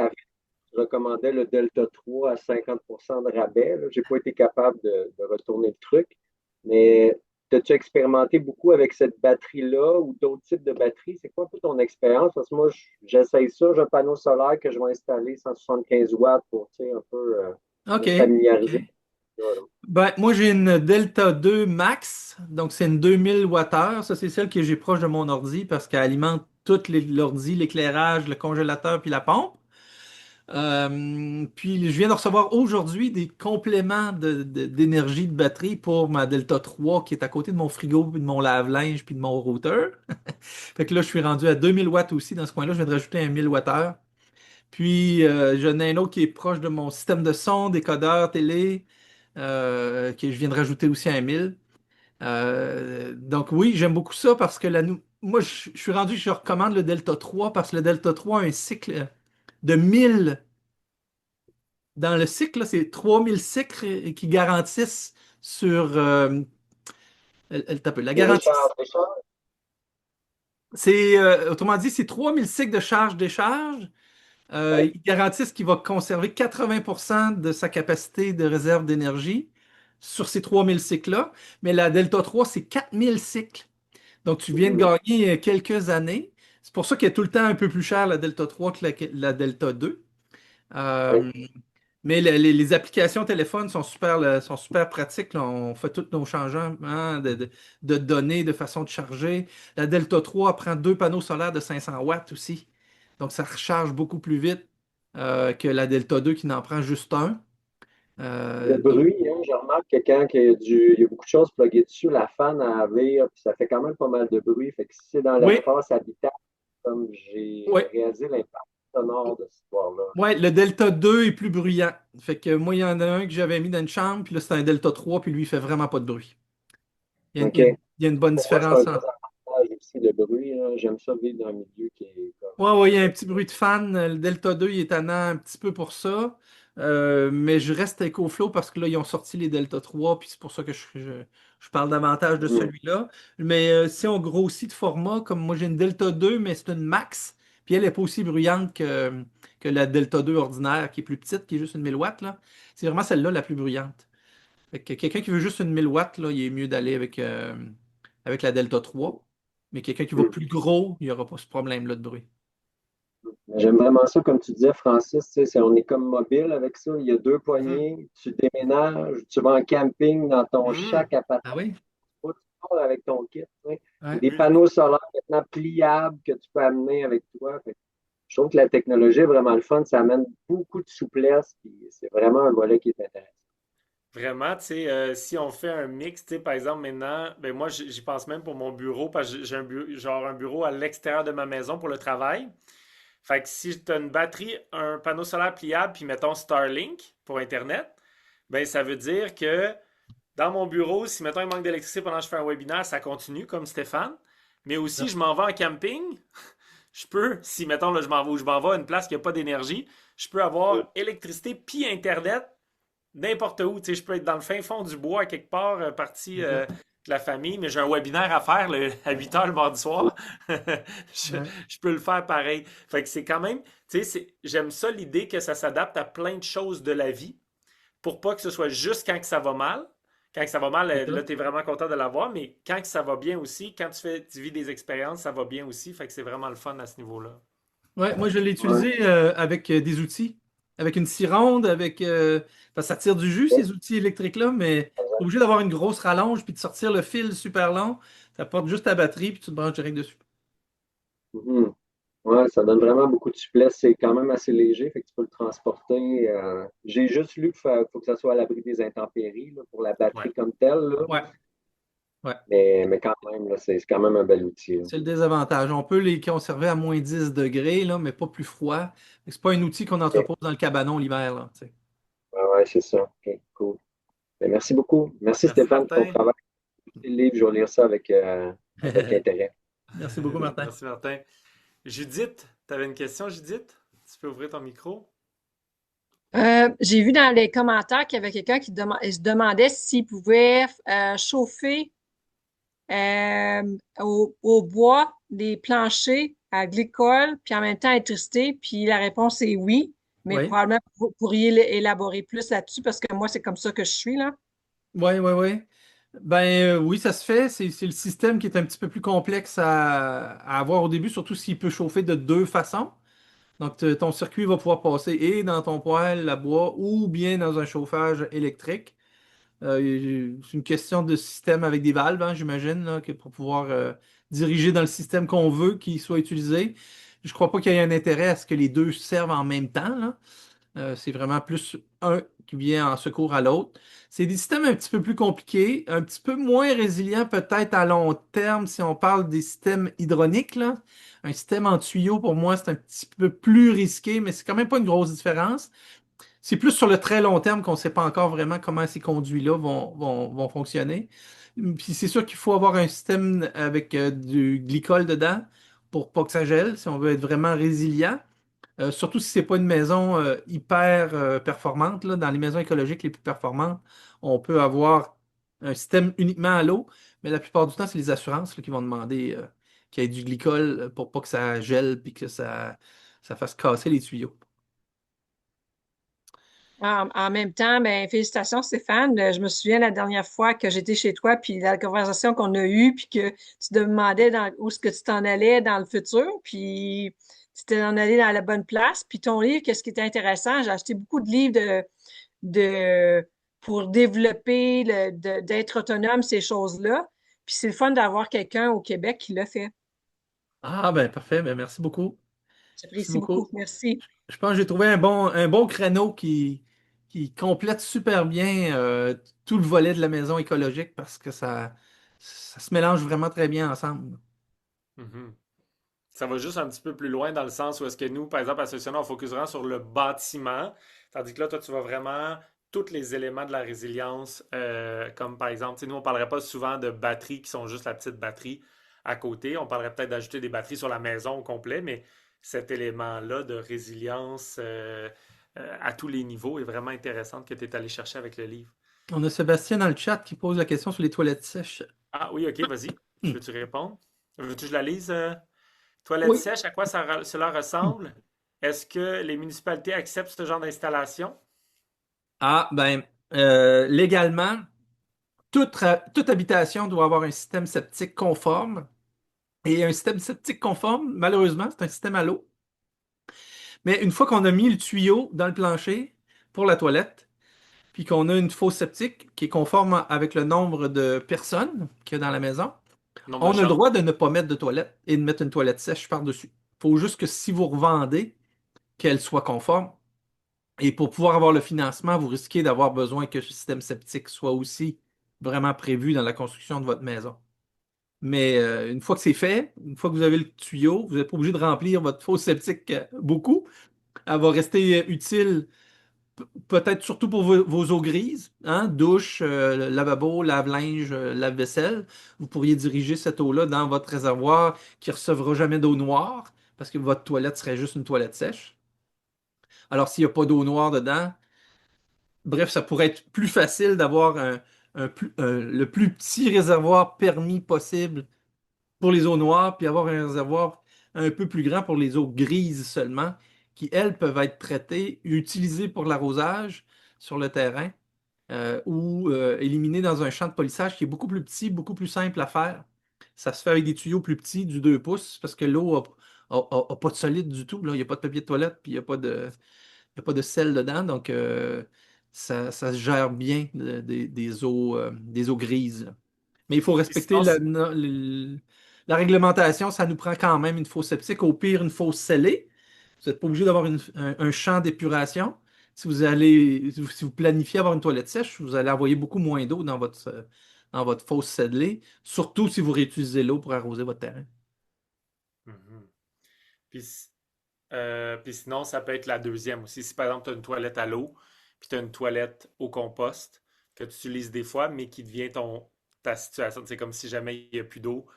Speaker 3: je recommandais le Delta 3 à 50% de rabais. Je n'ai pas été capable de retourner le truc. Mais as-tu expérimenté beaucoup avec cette batterie-là ou d'autres types de batteries? C'est quoi un peu ton expérience? Parce que moi, j'essaye ça. J'ai un panneau solaire que je vais installer 175 watts pour, tu sais, un peu
Speaker 1: OK.
Speaker 3: me familiariser.
Speaker 1: OK.
Speaker 3: Voilà.
Speaker 1: Ben, moi, j'ai une Delta 2 Max, donc c'est une 2000 Wh. Ça, c'est celle que j'ai proche de mon ordi parce qu'elle alimente tout l'ordi, l'éclairage, le congélateur puis la pompe. Puis je viens de recevoir aujourd'hui des compléments d'énergie de batterie pour ma Delta 3 qui est à côté de mon frigo, puis de mon lave-linge, puis de mon routeur. Fait que là, je suis rendu à 2000 watts aussi dans ce coin-là. Je viens de rajouter un 1000 watts. Puis j'en ai un autre qui est proche de mon système de son, décodeur, télé, que je viens de rajouter aussi à un 1000. Donc oui, j'aime beaucoup ça parce que moi, je suis rendu que je recommande le Delta 3 parce que le Delta 3 a un cycle de 1000. Dans le cycle, là, c'est 3000 cycles qui garantissent sur... la
Speaker 3: Les
Speaker 1: garantie,
Speaker 3: recharges, recharges.
Speaker 1: autrement dit, c'est 3000 cycles de charge-décharge.
Speaker 3: Ouais.
Speaker 1: Ils garantissent qu'il va conserver 80% de sa capacité de réserve d'énergie sur ces 3000 cycles-là. Mais la Delta 3, c'est 4000 cycles. Donc, tu viens de
Speaker 3: Mhm.
Speaker 1: gagner quelques années. C'est pour ça qu'elle est tout le temps un peu plus chère, la Delta 3, que la Delta 2.
Speaker 3: Ouais.
Speaker 1: Euh, mais les applications téléphone sont super pratiques, là. On fait tous nos changements de données, de façon de charger. La Delta 3 prend deux panneaux solaires de 500 watts aussi. Donc, ça recharge beaucoup plus vite que la Delta 2 qui n'en prend juste un.
Speaker 3: Le
Speaker 1: Donc,
Speaker 3: bruit, hein, je remarque que quand il y a beaucoup de choses pluguées dessus, la fan à vire, puis ça fait quand même pas mal de bruit. Fait que si c'est dans
Speaker 1: oui,
Speaker 3: l'espace habitable, comme j'ai
Speaker 1: oui,
Speaker 3: réalisé l'impact sonore de cette histoire-là.
Speaker 1: ouais, le Delta 2 est plus bruyant. Fait que moi, il y en a un que j'avais mis dans une chambre, puis là, c'est un Delta 3, puis lui, il fait vraiment pas de bruit. Il y a, une, il y a une-
Speaker 3: OK.
Speaker 1: il y a une bonne
Speaker 3: Pour moi, c'est un
Speaker 1: différence.
Speaker 3: gros avantage aussi de bruit, là. J'aime ça vivre dans un milieu qui est
Speaker 1: Ouais,
Speaker 3: comme
Speaker 1: ouais, il y a un
Speaker 3: très
Speaker 1: petit bruit de fan. Le Delta 2, il est tannant un petit peu pour ça. Mais je reste avec EcoFlow parce que là, ils ont sorti les Delta 3, puis c'est pour ça que je parle davantage de
Speaker 3: Mhm.
Speaker 1: celui-là. Mais si on grossit de format, comme moi j'ai une Delta 2, mais c'est une Max, puis elle n'est pas aussi bruyante que la Delta 2 ordinaire, qui est plus petite, qui est juste une 1000 watts, là. C'est vraiment celle-là la plus bruyante. Fait que quelqu'un qui veut juste une 1000 watts, là, il est mieux d'aller avec la Delta 3. Mais quelqu'un qui veut
Speaker 3: Mhm.
Speaker 1: plus gros, il n'y aura pas ce problème-là de bruit.
Speaker 3: J'aime vraiment ça, comme tu disais, Francis, tu sais, on est comme mobile avec ça. Il y a deux
Speaker 2: Mhm.
Speaker 3: poignées, tu déménages, tu vas en camping dans ton
Speaker 2: Mhm.
Speaker 3: shack à
Speaker 1: Ah oui?
Speaker 3: tu pars avec ton kit. Tu sais. Il y a
Speaker 1: Ouais.
Speaker 3: des
Speaker 2: Oui.
Speaker 3: panneaux solaires maintenant pliables que tu peux amener avec toi. Fait que je trouve que la technologie est vraiment le fun. Ça amène beaucoup de souplesse. Puis c'est vraiment un volet qui est intéressant.
Speaker 2: Vraiment, tu sais, si on fait un mix, tu sais, par exemple, maintenant, ben moi, j'y pense même pour mon bureau, parce que j'ai genre un bureau à l'extérieur de ma maison pour le travail. Fait que si tu as une batterie, un panneau solaire pliable, puis mettons Starlink pour Internet, ben ça veut dire que dans mon bureau, si mettons il manque d'électricité pendant que je fais un webinaire, ça continue comme Stéphane. Mais aussi, je m'en vais en camping, je peux, si mettons là, je m'en vais à une place qui n'a pas d'énergie, je peux avoir électricité puis Internet n'importe où. Tu sais, je peux être dans le fin fond du bois, quelque part, partie
Speaker 1: Exact.
Speaker 2: de la famille, mais j'ai un webinaire à faire à 8 heures le mardi soir. je,
Speaker 1: Ouais.
Speaker 2: je peux le faire pareil. Fait que c'est quand même, tu sais, j'aime ça l'idée que ça s'adapte à plein de choses de la vie pour pas que ce soit juste quand que ça va mal. Quand que ça va mal,
Speaker 1: C'est ça.
Speaker 2: là, tu es vraiment content de l'avoir, mais quand que ça va bien aussi, quand tu vis des expériences, ça va bien aussi. Fait que c'est vraiment le fun à ce niveau-là.
Speaker 1: Ouais, moi, je l'ai
Speaker 3: Ouais.
Speaker 1: utilisé avec des outils, avec une scie ronde, parce que ça tire du jus, ces outils électriques-là, mais pas obligé d'avoir une grosse rallonge puis de sortir le fil super long. Ça porte juste ta batterie puis tu te branches direct dessus.
Speaker 3: Mhm. Ouais, ça donne vraiment beaucoup de souplesse. C'est quand même assez léger, fait que tu peux le transporter. J'ai juste lu qu'il faut que ça soit à l'abri des intempéries là, pour la
Speaker 2: Ouais.
Speaker 3: batterie comme telle, là.
Speaker 1: Ouais, ouais.
Speaker 3: Mais quand même, là, c'est quand même un bel outil, là.
Speaker 1: C'est le désavantage. On peut les conserver à moins 10 degrés, là, mais pas plus froid. C'est pas un outil qu'on
Speaker 3: OK.
Speaker 1: entrepose dans le cabanon l'hiver, là, tu sais.
Speaker 3: Ouais, ouais, c'est ça. OK, cool. Ben, merci beaucoup. Merci
Speaker 2: Merci,
Speaker 3: Stéphane pour ton
Speaker 2: Martin.
Speaker 3: travail. Le livre, je vais lire ça avec intérêt.
Speaker 1: Merci beaucoup, Martin.
Speaker 2: Merci, Martin. Judith, tu avais une question, Judith? Tu peux ouvrir ton micro?
Speaker 4: J'ai vu dans les commentaires qu'il y avait quelqu'un qui se demandait s'il pouvait chauffer au bois des planchers à glycol, puis en même temps électricité, puis la réponse est oui, mais
Speaker 1: Oui,
Speaker 4: probablement vous pourriez élaborer plus là-dessus parce que moi, c'est comme ça que je suis, là.
Speaker 1: oui, oui, oui. Ben oui, ça se fait. C'est le système qui est un petit peu plus complexe à avoir au début, surtout s'il peut chauffer de deux façons. Donc, ton circuit va pouvoir passer et dans ton poêle à bois ou bien dans un chauffage électrique. C'est une question de système avec des valves, hein, j'imagine, là, pour pouvoir diriger dans le système qu'on veut qu'il soit utilisé. Je crois pas qu'il y ait un intérêt à ce que les deux servent en même temps, là. C'est vraiment plus un qui vient en secours à l'autre. C'est des systèmes un petit peu plus compliqués, un petit peu moins résilients peut-être à long terme si on parle des systèmes hydrauliques, là. Un système en tuyau, pour moi, c'est un petit peu plus risqué, mais c'est quand même pas une grosse différence. C'est plus sur le très long terme qu'on ne sait pas encore vraiment comment ces conduits-là vont fonctionner. Puis c'est sûr qu'il faut avoir un système avec du glycol dedans pour pas que ça gèle, si on veut être vraiment résilient. Surtout si c'est pas une maison hyper performante, là. Dans les maisons écologiques les plus performantes, on peut avoir un système uniquement à l'eau, mais la plupart du temps, c'est les assurances là, qui vont demander qu'il y ait du glycol pour pas que ça gèle puis que ça fasse casser les tuyaux.
Speaker 4: En même temps, ben, félicitations Stéphane. Je me souviens la dernière fois que j'étais chez toi, puis la conversation qu'on a eue, puis que tu te demandais où est-ce que tu t'en allais dans le futur, puis tu t'en allais dans la bonne place. Puis ton livre, qu'est-ce qui était intéressant? J'ai acheté beaucoup de livres pour développer, d'être autonome, ces choses-là. Puis c'est le fun d'avoir quelqu'un au Québec qui l'a fait.
Speaker 1: Ah ben parfait, ben merci beaucoup. Merci
Speaker 4: J'apprécie beaucoup.
Speaker 1: beaucoup.
Speaker 4: Merci.
Speaker 1: Je pense que j'ai trouvé un bon créneau qui complète super bien tout le volet de la maison écologique parce que ça se mélange vraiment très bien ensemble.
Speaker 2: Mhm. Ça va juste un petit peu plus loin dans le sens où est-ce que nous, par exemple, à Solutionner, on focus vraiment sur le bâtiment, tandis que là, toi, tu vas vraiment tous les éléments de la résilience, comme par exemple, tu sais, nous, on ne parlerait pas souvent de batteries qui sont juste la petite batterie à côté. On parlerait peut-être d'ajouter des batteries sur la maison au complet, mais cet élément-là de résilience à tous les niveaux est vraiment intéressant que tu es allé chercher avec le livre.
Speaker 1: On a Sébastien dans le chat qui pose la question sur les toilettes sèches.
Speaker 2: Ah oui, ok, vas-y.
Speaker 1: Hmm.
Speaker 2: Veux-tu répondre? Veux-tu que je la lise? Toilette
Speaker 1: Oui.
Speaker 2: sèche, à quoi cela
Speaker 1: Hmm.
Speaker 2: ressemble? Est-ce que les municipalités acceptent ce genre d'installation?
Speaker 1: Ah, ben, légalement, toute habitation doit avoir un système septique conforme. Et un système septique conforme, malheureusement, c'est un système à l'eau. Mais une fois qu'on a mis le tuyau dans le plancher pour la toilette, puis qu'on a une fosse septique qui est conforme avec le nombre de personnes qu'il y a dans la maison,
Speaker 2: Nombre de
Speaker 1: on a le
Speaker 2: chambres?
Speaker 1: droit de ne pas mettre de toilette et de mettre une toilette sèche par-dessus. Il faut juste que si vous revendez, qu'elle soit conforme. Et pour pouvoir avoir le financement, vous risquez d'avoir besoin que ce système septique soit aussi vraiment prévu dans la construction de votre maison. Mais une fois que c'est fait, une fois que vous avez le tuyau, vous n'êtes pas obligé de remplir votre fosse septique beaucoup. Elle va rester utile peut-être surtout pour vos eaux grises, hein, douche, lavabo, lave-linge, lave-vaisselle. Vous pourriez diriger cette eau-là dans votre réservoir qui ne recevra jamais d'eau noire parce que votre toilette serait juste une toilette sèche. Alors, s'il n'y a pas d'eau noire dedans, bref, ça pourrait être plus facile d'avoir le plus petit réservoir permis possible pour les eaux noires, puis avoir un réservoir un peu plus grand pour les eaux grises seulement, qui, elles, peuvent être traitées, utilisées pour l'arrosage sur le terrain ou éliminées dans un champ de polissage qui est beaucoup plus petit, beaucoup plus simple à faire. Ça se fait avec des tuyaux plus petits, du 2 pouces, parce que l'eau n'a pas de solide du tout, là. Il n'y a pas de papier de toilette, puis il y a pas de sel dedans, donc ça se gère bien des eaux grises. Mais il faut
Speaker 2: Puis
Speaker 1: respecter
Speaker 2: sinon,
Speaker 1: la réglementation. Ça nous prend quand même une fosse septique. Au pire, une fosse scellée. Vous n'êtes pas obligé d'avoir un champ d'épuration. Si vous planifiez avoir une toilette sèche, vous allez envoyer beaucoup moins d'eau dans votre fosse scellée, surtout si vous réutilisez l'eau pour arroser votre terrain.
Speaker 2: Mhm. Puis, puis sinon, ça peut être la deuxième aussi. Si par exemple, tu as une toilette à l'eau, puis tu as une toilette au compost que tu utilises des fois, mais qui devient ta situation. C'est comme si jamais il n'y a plus d'eau,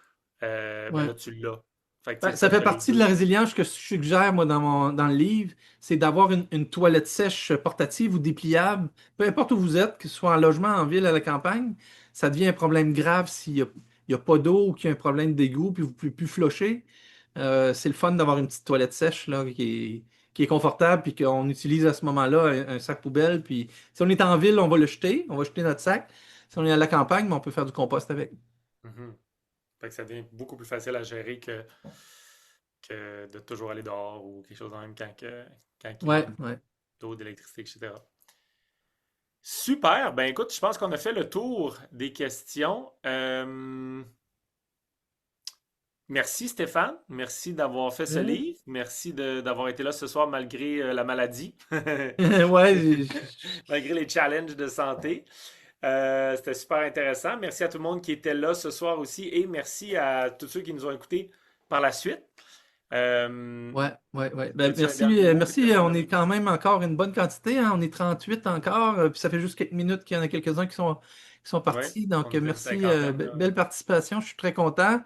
Speaker 2: ben
Speaker 1: Ouais.
Speaker 2: là, tu l'as. Fait que tu
Speaker 1: Ben,
Speaker 2: sais,
Speaker 1: ça fait
Speaker 2: t'as les
Speaker 1: partie de
Speaker 2: deux.
Speaker 1: la résilience que je suggère, moi, dans le livre, c'est d'avoir une toilette sèche portative ou dépliable. Peu importe où vous êtes, que ce soit en logement, en ville, à la campagne, ça devient un problème grave s'il y a pas d'eau ou qu'il y a un problème d'égout, puis vous ne pouvez plus flusher. C'est le fun d'avoir une petite toilette sèche là, qui est confortable, puis qu'on utilise à ce moment-là un sac poubelle. Puis si on est en ville, on va jeter notre sac. Si on est à la campagne, ben, on peut faire du compost avec.
Speaker 2: Mhm. Fait que ça devient beaucoup plus facile à gérer que de toujours aller dehors ou quelque chose de même quand il
Speaker 1: Ouais,
Speaker 2: manque
Speaker 1: ouais.
Speaker 2: d'eau, d'électricité, etc. Super. Ben écoute, je pense qu'on a fait le tour des questions. merci Stéphane, merci d'avoir fait ce
Speaker 1: Ouais,
Speaker 2: livre, merci d'avoir été là ce soir malgré la maladie,
Speaker 1: ouais,
Speaker 2: malgré les challenges de santé. C'était super intéressant. Merci à tout le monde qui était là ce soir aussi et merci à tous ceux qui nous ont écoutés par la suite. Euh,
Speaker 1: ouais, ouais, ouais. Ben,
Speaker 2: As-tu un
Speaker 1: merci,
Speaker 2: dernier mot,
Speaker 1: merci. On
Speaker 2: Stéphane?
Speaker 1: est quand même encore une bonne quantité, hein. On est 38 encore, puis ça fait juste quelques minutes qu'il y en a quelques-uns qui sont
Speaker 2: Oui,
Speaker 1: partis. Donc,
Speaker 2: on était une
Speaker 1: merci.
Speaker 2: cinquantaine là.
Speaker 1: Belle participation. Je suis très content.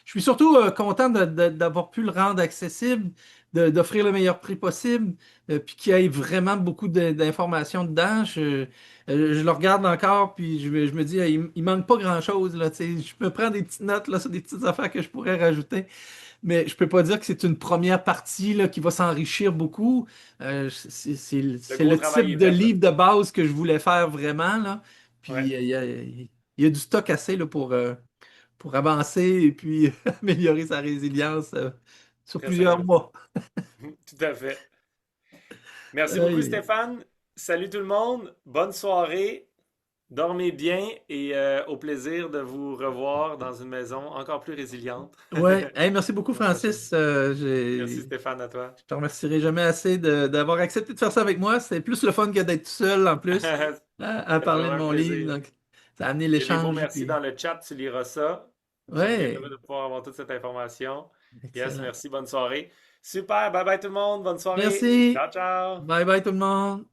Speaker 1: Je suis surtout content d'avoir pu le rendre accessible, d'offrir le meilleur prix possible, puis qu'il y ait vraiment beaucoup d'informations dedans. Je le regarde encore, puis je me dis, il manque pas grand-chose, là. Tu sais, je me prends des petites notes là, sur des petites affaires que je pourrais rajouter. Mais je peux pas dire que c'est une première partie là, qui va s'enrichir beaucoup.
Speaker 2: Le
Speaker 1: C'est
Speaker 2: gros
Speaker 1: le
Speaker 2: travail
Speaker 1: type
Speaker 2: est
Speaker 1: de
Speaker 2: fait là.
Speaker 1: livre de base que je voulais faire vraiment, là.
Speaker 2: Ouais,
Speaker 1: Puis il y a du stock assez là, pour avancer et puis améliorer sa résilience sur
Speaker 2: très
Speaker 1: plusieurs
Speaker 2: sérieux.
Speaker 1: mois.
Speaker 2: Tout à fait. Merci beaucoup
Speaker 1: Euh,
Speaker 2: Stéphane. Salut tout le monde. Bonne soirée. Dormez bien et au plaisir de vous revoir dans une maison encore plus résiliente.
Speaker 1: ouais. Hey, merci beaucoup,
Speaker 2: La prochaine.
Speaker 1: Francis.
Speaker 2: Merci Stéphane à toi.
Speaker 1: Je te remercierai jamais assez d'avoir accepté de faire ça avec moi. C'est plus le fun que d'être tout seul en plus à
Speaker 2: C'était
Speaker 1: parler de
Speaker 2: vraiment un
Speaker 1: mon livre.
Speaker 2: plaisir.
Speaker 1: Donc, ça a amené
Speaker 2: Il y a des mots
Speaker 1: l'échange.
Speaker 2: merci
Speaker 1: Puis,
Speaker 2: dans le chat, tu liras ça. Je serais bien
Speaker 1: ouais,
Speaker 2: heureux de pouvoir avoir toute cette information. Yes,
Speaker 1: excellent.
Speaker 2: merci, bonne soirée. Super, bye bye tout le monde, bonne soirée.
Speaker 1: Merci.
Speaker 2: Ciao, ciao.
Speaker 1: Bye bye tout le monde.